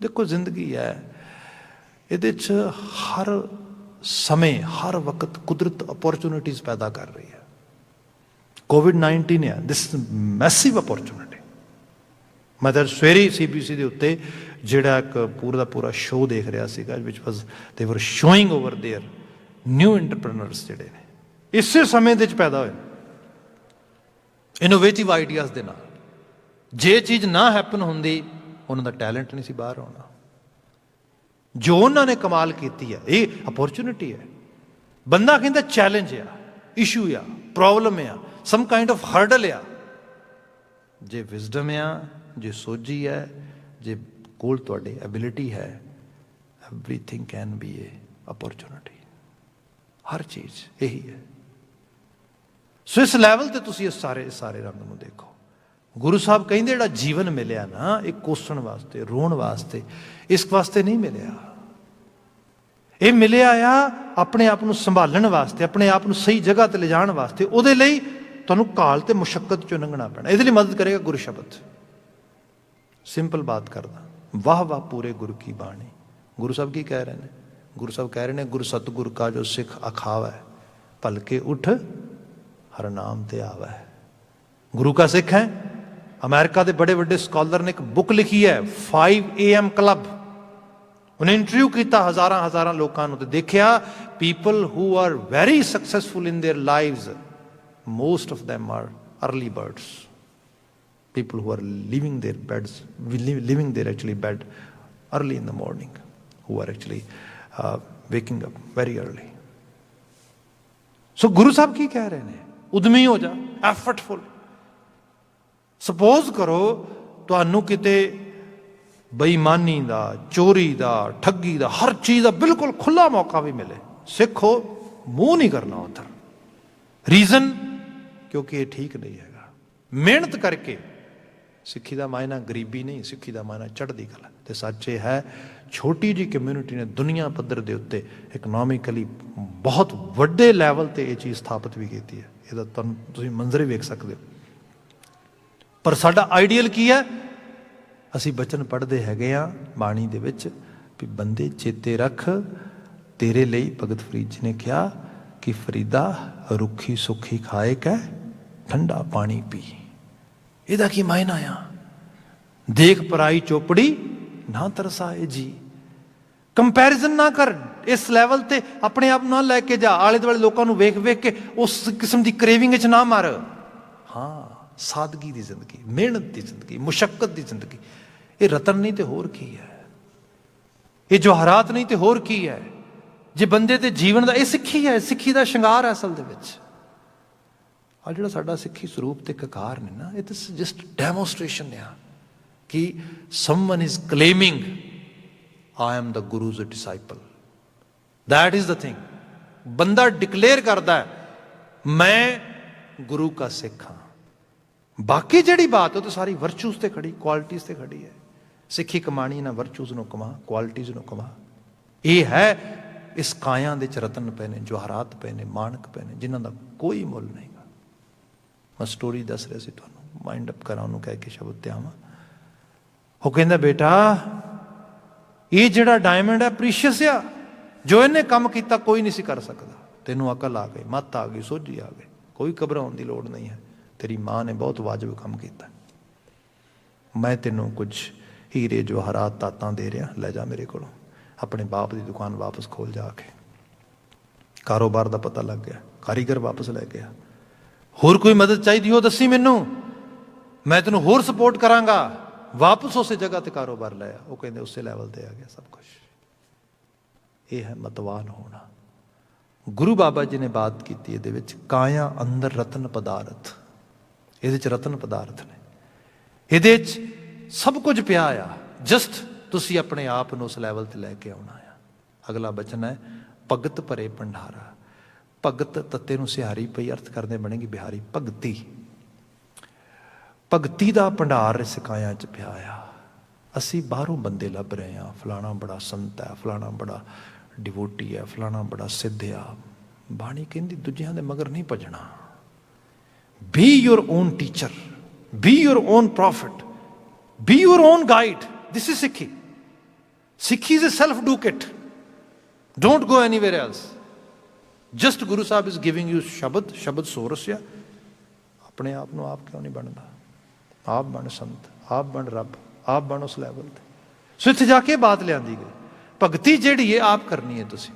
ਦੇਖੋ ਜ਼ਿੰਦਗੀ ਹੈ, ਇਹਦੇ 'ਚ ਹਰ ਸਮੇਂ ਹਰ ਵਕਤ ਕੁਦਰਤ ਅਪੋਰਚੁਨਿਟੀਜ਼ ਪੈਦਾ ਕਰ ਰਹੀ ਹੈ। COVID-19 ਹੈ, ਦਿਸ ਮੈਸਿਵ ਅਪੋਰਚੁਨਿਟੀ। ਮੈਂ ਤਾਂ ਸਵੇਰੇ CBC ਦੇ ਉੱਤੇ ਜਿਹੜਾ ਇੱਕ ਪੂਰਾ ਦਾ ਪੂਰਾ ਸ਼ੋਅ ਦੇਖ ਰਿਹਾ ਸੀਗਾ, ਵਿਚ ਵਾਸ ਦੇ ਵਰ ਸ਼ੋਇੰਗ ਓਵਰ ਦੇਅਰ ਨਿਊ ਐਂਟਰਪ੍ਰੈਨਰਸ ਜਿਹੜੇ ਨੇ ਇਸੇ ਸਮੇਂ ਦੇ 'ਚ ਪੈਦਾ ਹੋਏ, ਇਨੋਵੇਟਿਵ ਆਈਡੀਆਜ਼ ਦੇ ਨਾਲ। ਜੇ ਚੀਜ਼ ਨਾ ਹੈਪਨ ਹੁੰਦੀ, ਉਹਨਾਂ ਦਾ ਟੈਲੈਂਟ ਨਹੀਂ ਸੀ ਬਾਹਰ ਆਉਣਾ। ਜੋ ਉਹਨਾਂ ਨੇ ਕਮਾਲ ਕੀਤੀ ਹੈ, ਇਹ ਅਪੋਰਚੁਨਿਟੀ ਹੈ। ਬੰਦਾ ਕਹਿੰਦਾ ਚੈਲੰਜ ਆ, ਇਸ਼ੂ ਆ, ਪ੍ਰੋਬਲਮ ਆ, ਸਮ ਕਾਈਂਡ ਆਫ ਹਰਡਲ ਆ। ਜੇ ਵਿਜ਼ਡਮ ਆ, ਜੇ ਸੋਝੀ ਹੈ, ਜੇ ਕੋਲ ਤੁਹਾਡੇ ਐਬਿਲਿਟੀ ਹੈ, everything can be a opportunity. ਹਰ ਚੀਜ਼ ਇਹੀ ਹੈ। ਸੋ ਇਸ ਲੈਵਲ ਤੇ ਤੁਸੀਂ ਇਸ ਸਾਰੇ ਰੰਗ ਨੂੰ ਦੇਖੋ। ਗੁਰੂ ਸਾਹਿਬ ਕਹਿੰਦੇ ਜਿਹੜਾ ਜੀਵਨ ਮਿਲਿਆ ਨਾ, ਇਹ ਕੋਸਣ ਵਾਸਤੇ, ਰੋਣ ਵਾਸਤੇ, ਇਸ ਵਾਸਤੇ ਨਹੀਂ ਮਿਲਿਆ। ਇਹ ਮਿਲਿਆ ਆ ਆਪਣੇ ਆਪ ਨੂੰ ਸੰਭਾਲਣ ਵਾਸਤੇ, ਆਪਣੇ ਆਪ ਨੂੰ ਸਹੀ ਜਗ੍ਹਾ ਤੇ ਲਿਜਾਣ ਵਾਸਤੇ। ਉਹਦੇ ਲਈ ਤੁਹਾਨੂੰ ਕਾਲ ਤੇ ਮੁਸ਼ੱਕਤ ਚੋਂ ਲੰਘਣਾ ਪੈਣਾ। ਇਹਦੇ ਲਈ ਮਦਦ ਕਰੇਗਾ ਗੁਰੂ ਸ਼ਬਦ। ਸਿੰਪਲ ਬਾਤ ਕਰਦਾ, ਵਾਹ ਵਾਹ ਪੂਰੇ ਗੁਰੂ ਕੀ ਬਾਣੀ। ਗੁਰੂ ਸਾਹਿਬ ਕੀ ਕਹਿ ਰਹੇ ਨੇ? ਗੁਰੂ ਸਾਹਿਬ ਕਹਿ ਰਹੇ ਨੇ, ਗੁਰ ਸਤਿਗੁਰ ਕਾ ਜੋ ਸਿੱਖ ਅਖਾਵੈ, ਭਲਕੇ ਉੱਠ ਹਰ ਨਾਮ ਤੇ ਆਵੈ। ਗੁਰੂ ਕਾ ਸਿੱਖ ਹੈ। ਅਮਰੀਕਾ ਦੇ ਬੜੇ ਵੱਡੇ ਸਕਾਲਰ ਨੇ ਇੱਕ ਬੁੱਕ ਲਿਖੀ ਹੈ 5 AM ਕਲੱਬ। ਉਹਨੇ ਇੰਟਰਵਿਊ ਕੀਤਾ ਹਜ਼ਾਰਾਂ ਲੋਕਾਂ ਨੂੰ ਤੇ ਦੇਖਿਆ people who are very successful in there lives, most of them are early birds, people who are leaving their beds, leaving their actually bed early in the morning, who are actually waking up very early. So Guru Sahib ਕੀ ਕਹਿ ਰਹੇ ਨੇ? ਉਦਮੀ ਹੋ ਜਾ, ਐਫਰਟਫੁਲ। Suppose ਕਰੋ ਤੁਹਾਨੂੰ ਕਿਤੇ ਬੇਈਮਾਨੀ ਦਾ, ਚੋਰੀ ਦਾ, ਠੱਗੀ ਦਾ, ਹਰ ਚੀਜ਼ ਦਾ ਬਿਲਕੁਲ ਖੁੱਲਾ ਮੌਕਾ ਵੀ ਮਿਲੇ, ਸਿੱਖੋ ਮੂੰਹ ਨਹੀਂ ਕਰਨਾ ਉੱਧਰ। ਰੀਜ਼ਨ ਕਿਉਂਕਿ ਇਹ ਠੀਕ ਨਹੀਂ ਹੈਗਾ। ਮਿਹਨਤ ਕਰਕੇ ਸਿੱਖੀ ਦਾ ਮਾਇਨਾ ਗਰੀਬੀ ਨਹੀਂ, ਸਿੱਖੀ ਦਾ ਮਾਇਨਾ ਚੜ੍ਹਦੀ ਕਲਾ। ਤੇ ਸੱਚ ਇਹ ਹੈ, ਛੋਟੀ ਜਿਹੀ ਕਮਿਊਨਿਟੀ ਨੇ ਦੁਨੀਆ ਪੱਧਰ ਦੇ ਉੱਤੇ ਇਕਨੋਮਿਕਲੀ ਬਹੁਤ ਵੱਡੇ ਲੈਵਲ ਤੇ ਇਹ ਚੀਜ਼ ਸਥਾਪਿਤ ਵੀ ਕੀਤੀ ਹੈ। ਇਹਦਾ ਤੁਹਾਨੂੰ ਤੁਸੀਂ ਮੰਜ਼ਰ ਵੇਖ ਸਕਦੇ ਹੋ। ਪਰ ਸਾਡਾ ਆਈਡੀਅਲ ਕੀ ਹੈ? ਅਸੀਂ ਬਚਨ ਪੜ੍ਹਦੇ ਹੈਗੇ ਆ ਬਾਣੀ ਦੇ ਵਿੱਚ ਵੀ ਬੰਦੇ ਚੇਤੇ ਰੱਖ, ਤੇਰੇ ਲਈ ਭਗਤ ਫਰੀਦ ਜੀ ਨੇ ਕਿਹਾ ਕਿ ਫਰੀਦਾ ਰੁੱਖੀ ਸੁੱਖੀ ਖਾਏ ਕੈ ਠੰਡਾ ਪਾਣੀ ਪੀ। ਇਹਦਾ ਕੀ ਮਾਇਨਾ ਆ? ਦੇਖ ਪਰਾਈ ਚੋਪੜੀ ਨਾ ਤਰਸਾਏ ਜੀ। ਕੰਪੈਰੀਜ਼ਨ ਨਾ ਕਰ ਇਸ ਲੈਵਲ ਤੇ, ਆਪਣੇ ਆਪ ਨਾ ਲੈ ਕੇ ਜਾ। ਆਲੇ ਦੁਆਲੇ ਲੋਕਾਂ ਨੂੰ ਵੇਖ ਵੇਖ ਕੇ ਉਸ ਕਿਸਮ ਦੀ ਕਰੇਵਿੰਗ ਵਿੱਚ ਨਾ ਮਰ। ਹਾਂ, ਸਾਦਗੀ ਦੀ ਜ਼ਿੰਦਗੀ, ਮਿਹਨਤ ਦੀ ਜ਼ਿੰਦਗੀ, ਮੁਸ਼ੱਕਤ ਦੀ ਜ਼ਿੰਦਗੀ, ਇਹ ਰਤਨ ਨਹੀਂ ਤੇ ਹੋਰ ਕੀ ਹੈ? ਇਹ ਜਵਾਹਰਾਤ ਨਹੀਂ ਤੇ ਹੋਰ ਕੀ ਹੈ? ਜੇ ਬੰਦੇ ਦੇ ਜੀਵਨ ਦਾ ਇਹ ਸਿੱਖੀ ਹੈ, ਸਿੱਖੀ ਦਾ ਸ਼ਿੰਗਾਰ ਹੈ ਅਸਲ ਦੇ ਵਿੱਚ। ਆ ਜਿਹੜਾ ਸਾਡਾ ਸਿੱਖੀ ਸਰੂਪ ਤੇ ਕਕਾਰ ਨੇ ਨਾ, ਇਹ ਤਾਂ ਜਸਟ ਡੈਮੋਸਟ੍ਰੇਸ਼ਨ ਆ कि someone is claiming I am the Guru's disciple. That is the thing. बंदा डिक्लेयर करता है मैं गुरु का सिख हाँ। बाकी जिहड़ी बात है तो सारी वर्चूज ते खड़ी, क्वालिटीज ते खड़ी है। सिੱਖੀ कमानी ना वर्चूज ਨੂੰ ਕਮਾ, ਕੁਆਲਿਟੀਜ਼ ਨੂੰ ਕਮਾ। ਇਹ ਹੈ ਇਸ ਕਾਇਆਂ ਦੇ ਚ ਰਤਨ ਪਏ ਨੇ, ਜਵਾਹਰਾਤ ਪਏ ਨੇ, ਮਾਣਕ ਪਏ ਨੇ, ਜਿਨ੍ਹਾਂ ਦਾ ਕੋਈ ਮੁੱਲ ਨਹੀਂਗਾ। ਮੈਂ ਸਟੋਰੀ ਦੱਸ ਰਿਹਾ ਸੀ ਤੁਹਾਨੂੰ, ਮਾਈਂਡ ਅਪ ਕਰਾਂ ਉਹਨੂੰ ਕਹਿ ਕੇ ਸ਼ਬਦ ਤੇ ਆਵਾਂ। ਉਹ ਕਹਿੰਦਾ ਬੇਟਾ ਇਹ ਜਿਹੜਾ ਡਾਇਮੰਡ ਹੈ ਪ੍ਰੀਸ਼ੀਅਸ ਆ, ਜੋ ਇਹਨੇ ਕੰਮ ਕੀਤਾ ਕੋਈ ਨਹੀਂ ਸੀ ਕਰ ਸਕਦਾ। ਤੈਨੂੰ ਅਕਲ ਆ ਗਈ, ਮੱਤ ਆ ਗਈ, ਸੋਝੀ ਆ ਗਈ, ਕੋਈ ਘਬਰਾਉਣ ਦੀ ਲੋੜ ਨਹੀਂ ਹੈ। ਤੇਰੀ ਮਾਂ ਨੇ ਬਹੁਤ ਵਾਜਬ ਕੰਮ ਕੀਤਾ। ਮੈਂ ਤੈਨੂੰ ਕੁਝ ਹੀਰੇ ਜਵਾਹਰਾਤ ਤਾਤਾਂ ਦੇ ਰਿਹਾ, ਲੈ ਜਾ ਮੇਰੇ ਕੋਲੋਂ। ਆਪਣੇ ਬਾਪ ਦੀ ਦੁਕਾਨ ਵਾਪਸ ਖੋਲ ਜਾ ਕੇ। ਕਾਰੋਬਾਰ ਦਾ ਪਤਾ ਲੱਗ ਗਿਆ, ਕਾਰੀਗਰ ਵਾਪਸ ਲੈ ਗਿਆ। ਹੋਰ ਕੋਈ ਮਦਦ ਚਾਹੀਦੀ ਹੋ ਦੱਸੀ ਮੈਨੂੰ, ਮੈਂ ਤੈਨੂੰ ਹੋਰ ਸਪੋਰਟ ਕਰਾਂਗਾ। ਵਾਪਸ ਉਸੇ ਜਗ੍ਹਾ ਤੇ ਕਾਰੋਬਾਰ ਲਾਇਆ। ਉਹ ਕਹਿੰਦੇ ਉਸੇ ਲੈਵਲ ਤੇ ਆ ਗਿਆ ਸਭ ਕੁਝ। ਇਹ ਹੈ ਮਤਵਾਨ ਹੋਣਾ। ਗੁਰੂ ਬਾਬਾ ਜੀ ਨੇ ਬਾਤ ਕੀਤੀ ਇਹਦੇ ਵਿੱਚ ਕਾਇਆ ਅੰਦਰ ਰਤਨ ਪਦਾਰਥ। ਇਹਦੇ ਚ ਰਤਨ ਪਦਾਰਥ ਨੇ, ਇਹਦੇ ਚ ਸਭ ਕੁਝ ਪਿਆ ਆ। ਜਸਟ ਤੁਸੀਂ ਆਪਣੇ ਆਪ ਨੂੰ ਉਸ ਲੈਵਲ ਤੇ ਲੈ ਕੇ ਆਉਣਾ ਆ। ਅਗਲਾ ਬਚਨ ਹੈ ਭਗਤ ਭਰੇ ਭੰਡਾਰਾ। ਭਗਤ ਤੱਤੇ ਨੂੰ ਸਿਹਾਰੀ ਪਈ, ਅਰਥ ਕਰਦੇ ਬਣੇਗੀ ਬਿਹਾਰੀ। ਭਗਤੀ, ਭਗਤੀ ਦਾ ਭੰਡਾਰ ਇਸ ਕਾਇਆ ਚ ਪਿਆ ਆ। ਅਸੀਂ ਬਾਹਰੋਂ ਬੰਦੇ ਲੱਭ ਰਹੇ ਹਾਂ, ਫਲਾਣਾ ਬੜਾ ਸੰਤ ਹੈ, ਫਲਾਣਾ ਬੜਾ ਡਿਵੋਟੀ ਹੈ, ਫਲਾਣਾ ਬੜਾ ਸਿੱਧ ਆ। ਬਾਣੀ ਕਹਿੰਦੀ ਦੂਜਿਆਂ ਦੇ ਮਗਰ ਨਹੀਂ ਭੱਜਣਾ। Be your own teacher, be your own prophet, be your own guide. This is Sikhi. Sikhi is a self do kit. Don't go anywhere else. Just Guru Sahib is giving you shabad, shabad source ਆ। ਆਪਣੇ ਆਪ ਨੂੰ ਆਪ ਕਿਉਂ ਨਹੀਂ ਬਣਦਾ? ਆਪ ਬਣ ਸੰਤ, ਆਪ ਬਣ ਰੱਬ, ਆਪ ਬਣ ਉਸ ਲੈਵਲ ਤੇ। ਸੋ ਇੱਥੇ ਜਾ ਕੇ ਬਾਤ ਲਿਆਂਦੀ ਗਈ। ਭਗਤੀ ਜਿਹੜੀ ਹੈ ਆਪ ਕਰਨੀ ਹੈ ਤੁਸੀਂ।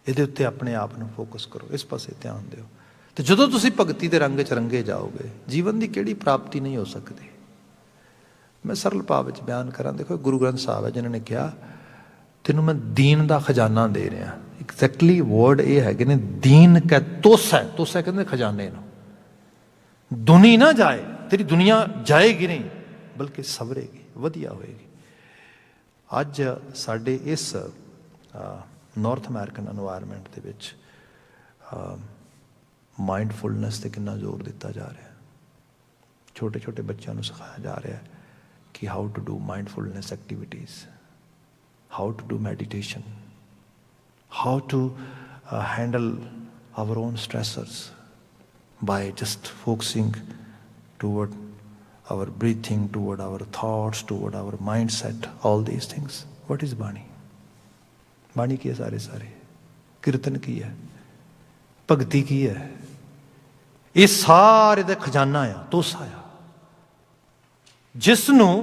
ਇਹਦੇ ਉੱਤੇ ਆਪਣੇ ਆਪ ਨੂੰ ਫੋਕਸ ਕਰੋ, ਇਸ ਪਾਸੇ ਧਿਆਨ ਦਿਓ। ਤੇ ਜਦੋਂ ਤੁਸੀਂ ਭਗਤੀ ਦੇ ਰੰਗ 'ਚ ਰੰਗੇ ਜਾਓਗੇ, ਜੀਵਨ ਦੀ ਕਿਹੜੀ ਪ੍ਰਾਪਤੀ ਨਹੀਂ ਹੋ ਸਕਦੀ। ਮੈਂ ਸਰਲ ਭਾਵ ਵਿੱਚ ਬਿਆਨ ਕਰਾਂ। ਦੇਖੋ ਗੁਰੂ ਗ੍ਰੰਥ ਸਾਹਿਬ ਹੈ ਜਿਨ੍ਹਾਂ ਨੇ ਕਿਹਾ ਤੈਨੂੰ ਮੈਂ ਦੀਨ ਦਾ ਖਜ਼ਾਨਾ ਦੇ ਰਿਹਾ। ਐਗਜ਼ੈਕਟਲੀ ਵਰਡ ਇਹ ਹੈਗੇ ਨੇ, ਦੀਨ ਕੈ ਤੋਸਾ। ਤੋਸਾ ਕਹਿੰਦੇ ਖਜ਼ਾਨੇ ਨੂੰ। ਦੁਨੀ ਨਾ ਜਾਏ, ਤੇਰੀ ਦੁਨੀਆ ਜਾਏਗੀ ਨਹੀਂ ਬਲਕਿ ਸਵਰੇਗੀ, ਵਧੀਆ ਹੋਏਗੀ। ਅੱਜ ਸਾਡੇ ਇਸ ਨਾਰਥ ਅਮਰੀਕਨ এনवायरमेंट ਦੇ ਵਿੱਚ ਮਾਈਂਡਫੁਲਨੈਸ 'ਤੇ ਕਿੰਨਾ ਜ਼ੋਰ ਦਿੱਤਾ ਜਾ ਰਿਹਾ। ਛੋਟੇ ਛੋਟੇ ਬੱਚਿਆਂ ਨੂੰ ਸਿਖਾਇਆ ਜਾ ਰਿਹਾ ਕਿ how to do mindfulness activities, how to do meditation, how to handle our own stressors by just focusing toward our breathing, toward our thoughts, toward our mindset, all these things. What is Bani? Bani ਕੀ ਹੈ? ਸਾਰੇ ਕੀਰਤਨ ਕੀ ਹੈ? ਭਗਤੀ ਕੀ ਹੈ? ਇਹ ਸਾਰੇ ਦਾ ਖਜ਼ਾਨਾ ਆ, ਤੋਸਾ ਆ, ਜਿਸ ਨੂੰ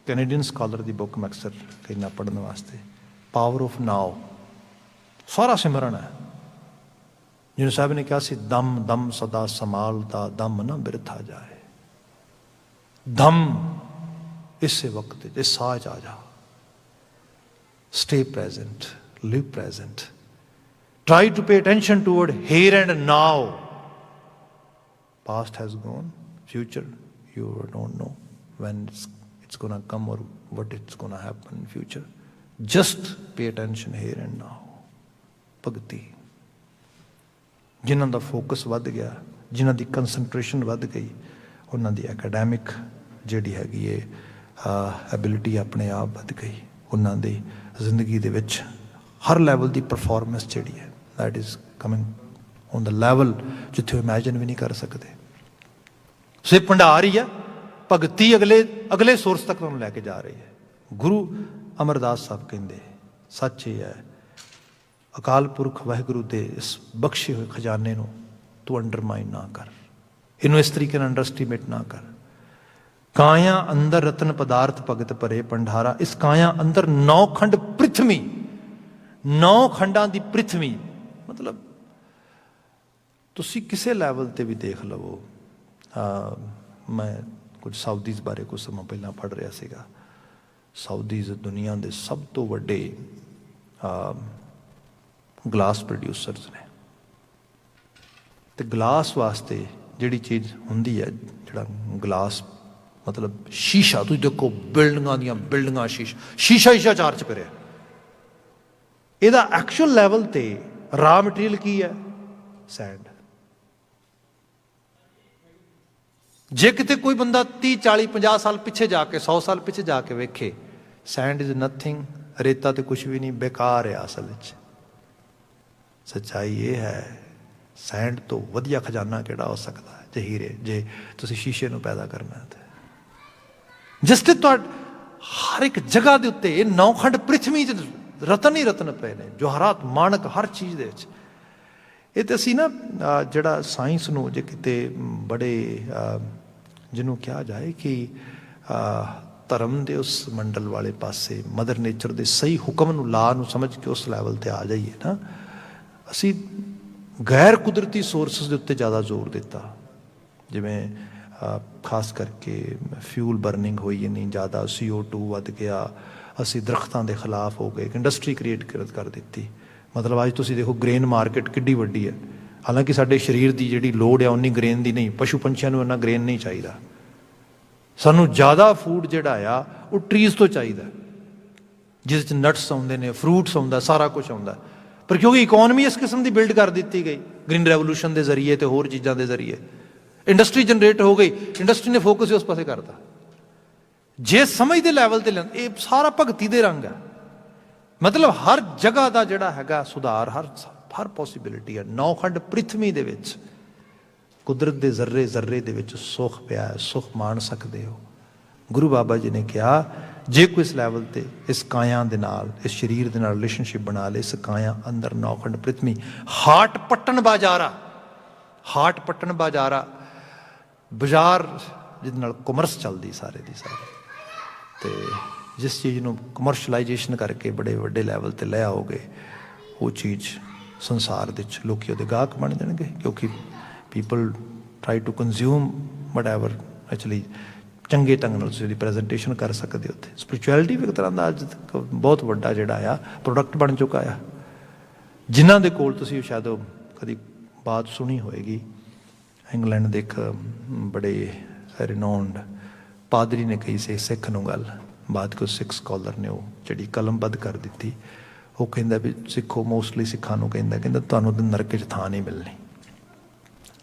ਕੈਨੇਡੀਅਨ ਸਕਾਲਰ ਦੀ ਬੁੱਕ ਮੈਂ ਅਕਸਰ ਕਹਿੰਦਾ ਪੜ੍ਹਨ ਵਾਸਤੇ, ਪਾਵਰ ਆਫ ਨਾਓ। ਸਾਰਾ ਸਿਮਰਨ ਹੈ। ਜਿਹਨੂੰ ਸਾਹਿਬ ਨੇ ਕਿਹਾ ਸੀ ਦਮ ਦਮ ਸਦਾ ਸੰਭਾਲਦਾ, ਦਮ ਨਾ ਬਿਰਥਾ ਜਾਏ। ਦਮ ਇਸੇ ਵਕਤ ਇਸ ਸਾਹ 'ਚ ਆ ਜਾ। Stay present, live present, try to pay attention toward here and now. Past has gone, future you don't know when it's gonna come or what it's gonna happen in future. Just pay attention here and now. ਭਗਤੀ, ਜਿਨ੍ਹਾਂ ਦਾ focus ਵੱਧ ਗਿਆ, ਜਿਨ੍ਹਾਂ ਦੀ ਕੰਸਨਟ੍ਰੇਸ਼ਨ ਵੱਧ ਗਈ, ਉਹਨਾਂ ਦੀ academic ਜਿਹੜੀ ਹੈਗੀ ਹੈ ਐਬਿਲਿਟੀ ਆਪਣੇ ਆਪ ਵੱਧ ਗਈ। ਉਹਨਾਂ ਦੀ ਜ਼ਿੰਦਗੀ ਦੇ ਵਿੱਚ ਹਰ ਲੈਵਲ ਦੀ ਪਰਫਾਰਮੈਂਸ ਜਿਹੜੀ ਹੈ that is coming on the level ਜਿੱਥੇ ਉਹ ਇਮੈਜਿਨ ਵੀ ਨਹੀਂ ਕਰ ਸਕਦੇ। ਸੋ ਇਹ ਭੰਡਾਰ ਹੀ ਹੈ। ਭਗਤੀ ਅਗਲੇ ਸੋਰਸ ਤੱਕ ਤੁਹਾਨੂੰ ਲੈ ਕੇ ਜਾ ਰਹੀ ਹੈ। ਗੁਰੂ ਅਮਰਦਾਸ ਸਾਹਿਬ ਕਹਿੰਦੇ ਸੱਚ ਇਹ ਹੈ, ਅਕਾਲ ਪੁਰਖ ਵਾਹਿਗੁਰੂ ਦੇ ਇਸ ਬਖਸ਼ੇ ਹੋਏ ਖਜ਼ਾਨੇ ਨੂੰ ਤੂੰ ਅੰਡਰਮਾਈਨ ਨਾ ਕਰ, ਇਹਨੂੰ ਇਸ ਤਰੀਕੇ ਨਾਲ ਅੰਡਰਸਟੀਮੇਟ ਨਾ ਕਰ। ਕਾਇਆ ਅੰਦਰ ਰਤਨ ਪਦਾਰਥ ਭਗਤ ਭਰੇ ਭੰਡਾਰਾ। ਇਸ ਕਾਇਆ ਅੰਦਰ 9 ਖੰਡ ਪ੍ਰਿਥਵੀ, 9 ਖੰਡਾਂ ਦੀ ਪ੍ਰਿਥਵੀ। ਮਤਲਬ ਤੁਸੀਂ ਕਿਸੇ ਲੈਵਲ ਤੇ ਵੀ ਦੇਖ ਲਵੋ। ਮੈਂ ਕੁਝ ਸਾਊਦੀਜ਼ ਬਾਰੇ ਕੁਝ ਸਮਾਂ ਪਹਿਲਾਂ ਪੜ੍ਹ ਰਿਹਾ ਸੀਗਾ। ਸਾਊਦੀਜ਼ ਦੁਨੀਆ ਦੇ ਸਭ ਤੋਂ ਵੱਡੇ ਗਲਾਸ ਪ੍ਰੋਡਿਊਸਰਸ ਨੇ। ਤੇ ਗਲਾਸ ਵਾਸਤੇ ਜਿਹੜੀ ਚੀਜ਼ ਹੁੰਦੀ ਹੈ, ਜਿਹੜਾ ਗਲਾਸ मतलब शीशा, तुसीं देखो बिल्डिंगां दियां बिल्डिंगां शीशा शीशा चार च पिरिया। ਇਹਦਾ ਐਕਚੁਅਲ ਲੈਵਲ ਤੇ ਰਾ ਮਟੀਰੀਅਲ ਕੀ ਹੈ? ਸੈਂਡ। ਜੇ ਕਿਤੇ ਕੋਈ ਬੰਦਾ 30 40 50 ਸਾਲ ਪਿੱਛੇ ਜਾ ਕੇ 100 ਸਾਲ ਪਿੱਛੇ ਜਾ ਕੇ ਵੇਖੇ, ਸੈਂਡ ਇਜ਼ ਨਥਿੰਗ, ਰੇਤਾ ਤੇ ਕੁਛ ਵੀ ਨਹੀਂ, ਬੇਕਾਰ ਹੈ ਅਸਲ ਵਿੱਚ। ਸੱਚਾਈ ਇਹ ਹੈ, ਸੈਂਡ ਤੋਂ ਵਧੀਆ ਖਜ਼ਾਨਾ ਕਿਹੜਾ ਹੋ ਸਕਦਾ ਹੈ ਜੇ ਹੀਰੇ, ਜੇ ਤੁਸੀਂ ਸ਼ੀਸ਼ੇ ਨੂੰ ਪੈਦਾ ਕਰਨਾ ਤੇ। ਜਿਸ ਤੇ ਹਰ ਇੱਕ ਜਗ੍ਹਾ ਦੇ ਉੱਤੇ ਇਹ ਨੌਖੰਡ ਪ੍ਰਿਥਵੀ 'ਚ ਰਤਨ ਹੀ ਰਤਨ ਪਏ ਨੇ, ਜਵਾਹਰਾਤ ਮਾਣਕ ਹਰ ਚੀਜ਼ ਦੇ ਵਿੱਚ। ਇਹ ਤੇ ਅਸੀਂ ਨਾ ਜਿਹੜਾ ਸਾਇੰਸ ਨੂੰ ਜੇ ਕਿਤੇ ਬੜੇ ਜਿਹਨੂੰ ਕਿਹਾ ਜਾਏ ਕਿ ਧਰਮ ਦੇ ਉਸ ਮੰਡਲ ਵਾਲੇ ਪਾਸੇ, ਮਦਰ ਨੇਚਰ ਦੇ ਸਹੀ ਹੁਕਮ ਨੂੰ, ਲਾ ਨੂੰ ਸਮਝ ਕੇ ਉਸ ਲੈਵਲ ਤੇ ਆ ਜਾਈਏ ਨਾ, ਅਸੀਂ ਗੈਰ ਕੁਦਰਤੀ ਸੋਰਸਿਸ ਦੇ ਉੱਤੇ ਜ਼ਿਆਦਾ ਜ਼ੋਰ ਦਿੱਤਾ। ਜਿਵੇਂ ਖਾਸ ਕਰਕੇ ਫਿਊਲ ਬਰਨਿੰਗ ਹੋਈ ਇੰਨੀ ਜ਼ਿਆਦਾ, CO2 ਵੱਧ ਗਿਆ, ਅਸੀਂ ਦਰਖਤਾਂ ਦੇ ਖਿਲਾਫ ਹੋ ਗਏ, ਇੱਕ ਇੰਡਸਟਰੀ ਕ੍ਰੀਏਟ ਕਰ ਦਿੱਤੀ। ਮਤਲਬ ਅੱਜ ਤੁਸੀਂ ਦੇਖੋ ਗ੍ਰੇਨ ਮਾਰਕੀਟ ਕਿੱਡੀ ਵੱਡੀ ਹੈ, ਹਾਲਾਂਕਿ ਸਾਡੇ ਸਰੀਰ ਦੀ ਜਿਹੜੀ ਲੋੜ ਹੈ ਉਨੀ ਗ੍ਰੇਨ ਦੀ ਨਹੀਂ, ਪਸ਼ੂ ਪੰਛੀਆਂ ਨੂੰ ਇੰਨਾ ਗ੍ਰੇਨ ਨਹੀਂ ਚਾਹੀਦਾ। ਸਾਨੂੰ ਜ਼ਿਆਦਾ ਫੂਡ ਜਿਹੜਾ ਆ ਉਹ ਟਰੀਜ਼ ਤੋਂ ਚਾਹੀਦਾ, ਜਿਸ 'ਚ ਨਟਸ ਆਉਂਦੇ ਨੇ, ਫਰੂਟਸ ਆਉਂਦਾ, ਸਾਰਾ ਕੁਛ ਆਉਂਦਾ। ਪਰ ਕਿਉਂਕਿ ਇਕੋਨਮੀ ਇਸ ਕਿਸਮ ਦੀ ਬਿਲਡ ਕਰ ਦਿੱਤੀ ਗਈ ਗ੍ਰੀਨ ਰੈਵੋਲੂਸ਼ਨ ਦੇ ਜ਼ਰੀਏ ਤੇ ਹੋਰ ਚੀਜ਼ਾਂ ਦੇ ਜ਼ਰੀਏ, ਇੰਡਸਟਰੀ ਜਨਰੇਟ ਹੋ ਗਈ, ਇੰਡਸਟਰੀ ਨੇ ਫੋਕਸ ਉਸ ਪਾਸੇ ਕਰਤਾ। ਜੇ ਸਮਝ ਦੇ ਲੈਵਲ ਤੇ ਇਹ ਸਾਰਾ ਭਗਤੀ ਦੇ ਰੰਗ ਹੈ। ਮਤਲਬ ਹਰ ਜਗ੍ਹਾ ਦਾ ਜਿਹੜਾ ਹੈਗਾ ਸੁਧਾਰ, ਹਰ ਪੋਸੀਬਿਲਿਟੀ ਹੈ। ਨੌਖੰਡ ਪ੍ਰਿਥਵੀ ਦੇ ਵਿੱਚ ਕੁਦਰਤ ਦੇ ਜ਼ਰਰੇ ਜ਼ਰਰੇ ਦੇ ਵਿੱਚ ਸੁੱਖ ਪਿਆ ਹੈ, ਸੁੱਖ ਮਾਣ ਸਕਦੇ ਹੋ। ਗੁਰੂ ਬਾਬਾ ਜੀ ਨੇ ਕਿਹਾ ਜੇ ਕੋਈ ਇਸ ਲੈਵਲ ਤੇ ਇਸ ਕਾਇਆ ਦੇ ਨਾਲ, ਇਸ ਸਰੀਰ ਦੇ ਨਾਲ ਰਿਲੇਸ਼ਨਸ਼ਿਪ ਬਣਾ ਲੇ, ਇਸ ਕਾਇਆ ਅੰਦਰ ਨੌਖੰਡ ਪ੍ਰਿਥਵੀ, ਹਾਟ ਪੱਟਣ ਬਾਜ਼ਾਰਾ, ਹਾਟ ਪੱਟਣ ਬਾਜ਼ਾਰਾ, ਬਾਜ਼ਾਰ ਜਿਹਦੇ ਨਾਲ ਕਮਰਸ ਚੱਲਦੀ ਸਾਰੇ ਦੀ ਸਾਰੇ, ਤੇ ਜਿਸ ਚੀਜ਼ ਨੂੰ ਕਮਰਸ਼ਲਾਈਜੇਸ਼ਨ ਕਰਕੇ ਬੜੇ ਵੱਡੇ ਲੈਵਲ ਤੇ ਲੈ ਆਓਗੇ, ਉਹ ਚੀਜ਼ ਸੰਸਾਰ ਦੇ ਵਿੱਚ ਲੋਕੀ ਉਹਦੇ ਗਾਹਕ ਬਣ ਜਾਣਗੇ। ਕਿਉਂਕਿ people try to consume whatever actually ਚੰਗੇ ਢੰਗ ਨਾਲ ਤੁਸੀਂ ਉਹਦੀ ਪ੍ਰੈਜੈਂਟੇਸ਼ਨ ਕਰ ਸਕਦੇ ਹੋ। ਉੱਥੇ ਸਪਿਰਿਚੁਅਲਿਟੀ ਵੀ ਇੱਕ ਤਰ੍ਹਾਂ ਦਾ ਅੱਜ ਬਹੁਤ ਵੱਡਾ ਜਿਹੜਾ ਆ ਪ੍ਰੋਡਕਟ ਬਣ ਚੁੱਕਾ ਆ। ਜਿਨ੍ਹਾਂ ਦੇ ਕੋਲ ਤੁਸੀਂ ਸ਼ਾਇਦ ਕਦੀ ਬਾਤ ਸੁਣੀ ਹੋਏਗੀ, ਇੰਗਲੈਂਡ ਦੇ ਇੱਕ ਬੜੇ ਰਿਨੋਨਡ ਪਾਦਰੀ ਨੇ ਕਹੀ ਸੀ ਸਿੱਖ ਨੂੰ ਗੱਲ, ਬਾਅਦ ਕੋ ਸਿੱਖ ਸਕਾਲਰ ਨੇ ਉਹ ਜਿਹੜੀ ਕਲਮਬੱਧ ਕਰ ਦਿੱਤੀ। ਉਹ ਕਹਿੰਦਾ ਵੀ ਸਿੱਖੋ, ਮੋਸਟਲੀ ਸਿੱਖਾਂ ਨੂੰ ਕਹਿੰਦਾ ਤੁਹਾਨੂੰ ਤਾਂ ਨਰਕ 'ਚ ਥਾਂ ਨਹੀਂ ਮਿਲਣੀ।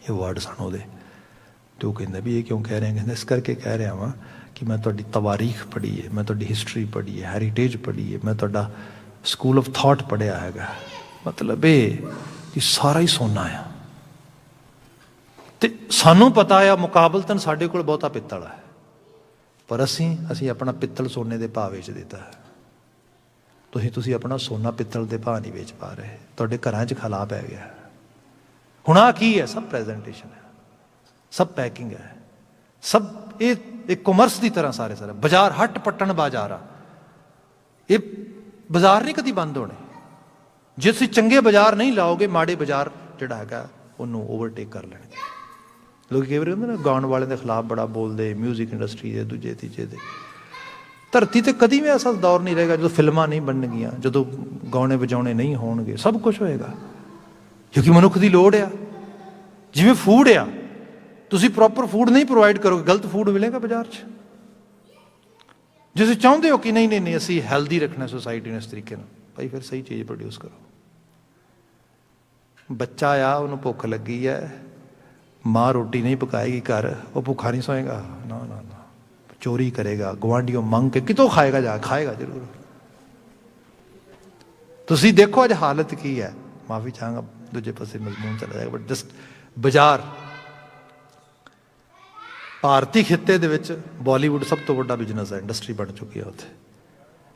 ਇਹ ਵਰਡ ਸਨ ਉਹਦੇ। ਅਤੇ ਉਹ ਕਹਿੰਦਾ ਵੀ ਇਹ ਕਿਉਂ ਕਹਿ ਰਿਹਾ? ਕਹਿੰਦਾ ਇਸ ਕਰਕੇ ਕਹਿ ਰਿਹਾ ਵਾਂ ਕਿ ਮੈਂ ਤੁਹਾਡੀ ਤਵਾਰੀਖ ਪੜ੍ਹੀ ਹੈ, ਮੈਂ ਤੁਹਾਡੀ ਹਿਸਟਰੀ ਪੜ੍ਹੀ ਹੈ, ਹੈਰੀਟੇਜ ਪੜ੍ਹੀ ਹੈ, ਮੈਂ ਤੁਹਾਡਾ ਸਕੂਲ ਆਫ ਥਾਟ ਪੜ੍ਹਿਆ ਹੈਗਾ। ਮਤਲਬ ਇਹ ਕਿ ਸਾਰਾ ਹੀ ਸੋਨਾ ਆ। ਅਤੇ ਸਾਨੂੰ ਪਤਾ ਆ ਮੁਕਾਬਲਤਨ ਸਾਡੇ ਕੋਲ ਬਹੁਤਾ ਪਿੱਤਲ ਹੈ, ਪਰ ਅਸੀਂ ਆਪਣਾ ਪਿੱਤਲ ਸੋਨੇ ਦੇ ਭਾਅ ਵੇਚ ਦਿੱਤਾ ਹੈ। ਤੁਸੀਂ ਆਪਣਾ ਸੋਨਾ ਪਿੱਤਲ ਦੇ ਭਾਅ ਨਹੀਂ ਵੇਚ ਪਾ ਰਹੇ। ਤੁਹਾਡੇ ਘਰਾਂ 'ਚ ਖਲਾ ਪੈ ਗਿਆ। ਹੁਣ ਆਹ ਕੀ ਹੈ? ਸਭ ਪ੍ਰੈਜੈਂਟੇਸ਼ਨ ਹੈ, ਸਭ ਪੈਕਿੰਗ ਹੈ, ਸਭ ਇਹ ਕਮਰਸ ਦੀ ਤਰ੍ਹਾਂ ਸਾਰੇ ਬਾਜ਼ਾਰ, ਹੱਟ ਪੱਟਣ ਬਾਜ਼ਾਰ ਆ। ਇਹ ਬਾਜ਼ਾਰ ਨਹੀਂ ਕਦੀ ਬੰਦ ਹੋਣੇ। ਜੇ ਤੁਸੀਂ ਚੰਗੇ ਬਾਜ਼ਾਰ ਨਹੀਂ ਲਾਓਗੇ, ਮਾੜੇ ਬਾਜ਼ਾਰ ਜਿਹੜਾ ਹੈਗਾ ਉਹਨੂੰ ਓਵਰਟੇਕ ਕਰ ਲੈਣਗੇ। ਲੋਕ ਕਈ ਵਾਰ ਕਹਿੰਦੇ ਨਾ ਗਾਉਣ ਵਾਲਿਆਂ ਦੇ ਖਿਲਾਫ ਬੜਾ ਬੋਲਦੇ, ਮਿਊਜ਼ਿਕ ਇੰਡਸਟਰੀ ਦੇ, ਦੂਜੇ ਤੀਜੇ ਦੇ। ਧਰਤੀ ਤੇ ਕਦੀ ਵੀ ਐਸਾ ਦੌਰ ਨਹੀਂ ਰਹੇਗਾ ਜਦੋਂ ਫਿਲਮਾਂ ਨਹੀਂ ਬਣਨਗੀਆਂ, ਜਦੋਂ ਗਾਉਣੇ ਵਜਾਉਣੇ ਨਹੀਂ ਹੋਣਗੇ। ਸਭ ਕੁਛ ਹੋਏਗਾ ਕਿਉਂਕਿ ਮਨੁੱਖ ਦੀ ਲੋੜ ਆ। ਜਿਵੇਂ ਫੂਡ ਆ, ਤੁਸੀਂ ਪ੍ਰੋਪਰ ਫੂਡ ਨਹੀਂ ਪ੍ਰੋਵਾਈਡ ਕਰੋਗੇ, ਗਲਤ ਫੂਡ ਮਿਲੇਗਾ ਬਾਜ਼ਾਰ 'ਚ। ਜੇ ਤੁਸੀਂ ਚਾਹੁੰਦੇ ਹੋ ਕਿ ਨਹੀਂ ਅਸੀਂ ਹੈਲਦੀ ਰੱਖਣਾ ਸੋਸਾਇਟੀ ਨੂੰ ਇਸ ਤਰੀਕੇ ਨਾਲ, ਭਾਈ ਫਿਰ ਸਹੀ ਚੀਜ਼ ਪ੍ਰੋਡਿਊਸ ਕਰੋ। ਬੱਚਾ ਆ, ਉਹਨੂੰ ਭੁੱਖ ਲੱਗੀ ਹੈ, ਮਾਂ ਰੋਟੀ ਨਹੀਂ ਪਕਾਏਗੀ ਘਰ, ਉਹ ਭੁੱਖਾ ਨਹੀਂ ਸੋਏਗਾ। ਨਾ, ਚੋਰੀ ਕਰੇਗਾ, ਗੁਆਂਢੀਓ ਮੰਗ ਕੇ ਕਿਤੋਂ ਖਾਏਗਾ, ਜਾ ਖਾਏਗਾ ਜ਼ਰੂਰ। ਤੁਸੀਂ ਦੇਖੋ ਅੱਜ ਹਾਲਤ ਕੀ ਹੈ। ਮਾਫੀ ਚਾਹਾਂਗਾ, ਦੂਜੇ ਪਾਸੇ ਮਜ਼ਮੂਨ ਚਲਾ ਜਾਏਗਾ, ਬਟ ਜਸਟ ਬਾਜ਼ਾਰ ਭਾਰਤੀ ਖਿੱਤੇ ਦੇ ਵਿੱਚ ਬਾਲੀਵੁੱਡ ਸਭ ਤੋਂ ਵੱਡਾ ਬਿਜ਼ਨਸ ਹੈ, ਇੰਡਸਟਰੀ ਬਣ ਚੁੱਕੀ ਹੈ ਉੱਥੇ।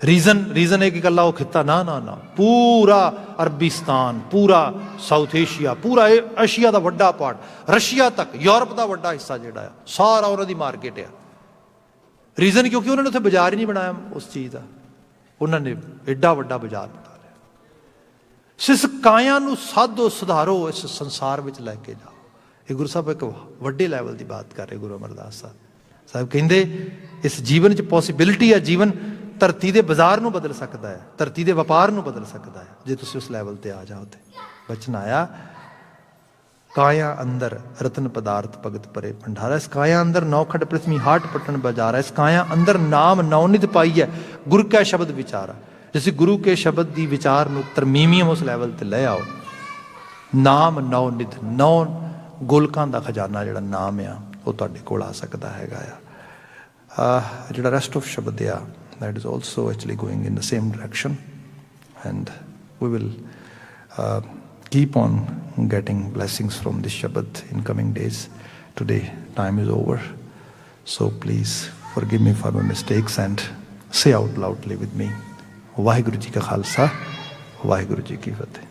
ਰੀਜ਼ਨ ਹੈ ਕਿ ਇਕੱਲਾ ਉਹ ਖਿੱਤਾ ਨਾ ਪੂਰਾ ਅਰਬਿਸਤਾਨ, ਪੂਰਾ ਸਾਊਥ ਏਸ਼ੀਆ, ਪੂਰਾ ਏਸ਼ੀਆ ਦਾ ਵੱਡਾ ਪਾਰਟ, ਰਸ਼ੀਆ ਤੱਕ, ਯੂਰਪ ਦਾ ਵੱਡਾ ਹਿੱਸਾ ਜਿਹੜਾ ਆ, ਸਾਰਾ ਉਹਨਾਂ ਦੀ ਮਾਰਕੀਟ ਆ। ਰੀਜ਼ਨ ਕਿਉਂਕਿ ਉਹਨਾਂ ਨੇ ਉੱਥੇ ਬਾਜ਼ਾਰ ਹੀ ਨਹੀਂ ਬਣਾਇਆ ਉਸ ਚੀਜ਼ ਦਾ। ਉਹਨਾਂ ਨੇ ਐਡਾ ਵੱਡਾ ਬਾਜ਼ਾਰ ਬਣਾ ਲਿਆ। ਇਸ ਕਾਇਆ ਨੂੰ ਸਾਧੋ, ਸੁਧਾਰੋ, ਇਸ ਸੰਸਾਰ ਵਿੱਚ ਲੈ ਕੇ ਜਾਓ। ਇਹ ਗੁਰੂ ਸਾਹਿਬ ਇੱਕ ਵੱਡੇ ਲੈਵਲ ਦੀ ਬਾਤ ਕਰ ਰਹੇ। ਗੁਰੂ ਅਮਰਦਾਸ ਸਾਹਿਬ ਕਹਿੰਦੇ ਇਸ ਜੀਵਨ 'ਚ ਪੋਸੀਬਿਲਿਟੀ ਹੈ। ਜੀਵਨ ਧਰਤੀ ਦੇ ਬਾਜ਼ਾਰ ਨੂੰ ਬਦਲ ਸਕਦਾ ਹੈ, ਧਰਤੀ ਦੇ ਵਪਾਰ ਨੂੰ ਬਦਲ ਸਕਦਾ ਹੈ, ਜੇ ਤੁਸੀਂ ਉਸ ਲੈਵਲ ਤੇ ਆ ਜਾਓ। ਤੇ ਬਚਨ ਆਇਆ काया अंदर रतन पदार्थ भगत परे भंडारा। इस काया अंदर नौखंड पृथ्वी हाट पट्टन बाजारा। इस काया अंदर नाम नवनित पाई है गुरु का शब्द विचारा। जिस गुरु के शब्द की विचार नूं तरमीमियम उस लैवल ते ले आओ, नाम नवनित नौ गोलकां दा खजाना जिहड़ा नाम आ वो तुहाडे कोल आ सकदा हैगा आ। जिहड़ा रेस्ट ऑफ शब्द आ that is also actually going in the same direction, and we will keep on getting blessings from this Shabad in coming days. Today time is over, so please forgive me for my mistakes and say out loudly with me, Vaheguru Ji Ka Khalsa, Vaheguru Ji Ki Fateh.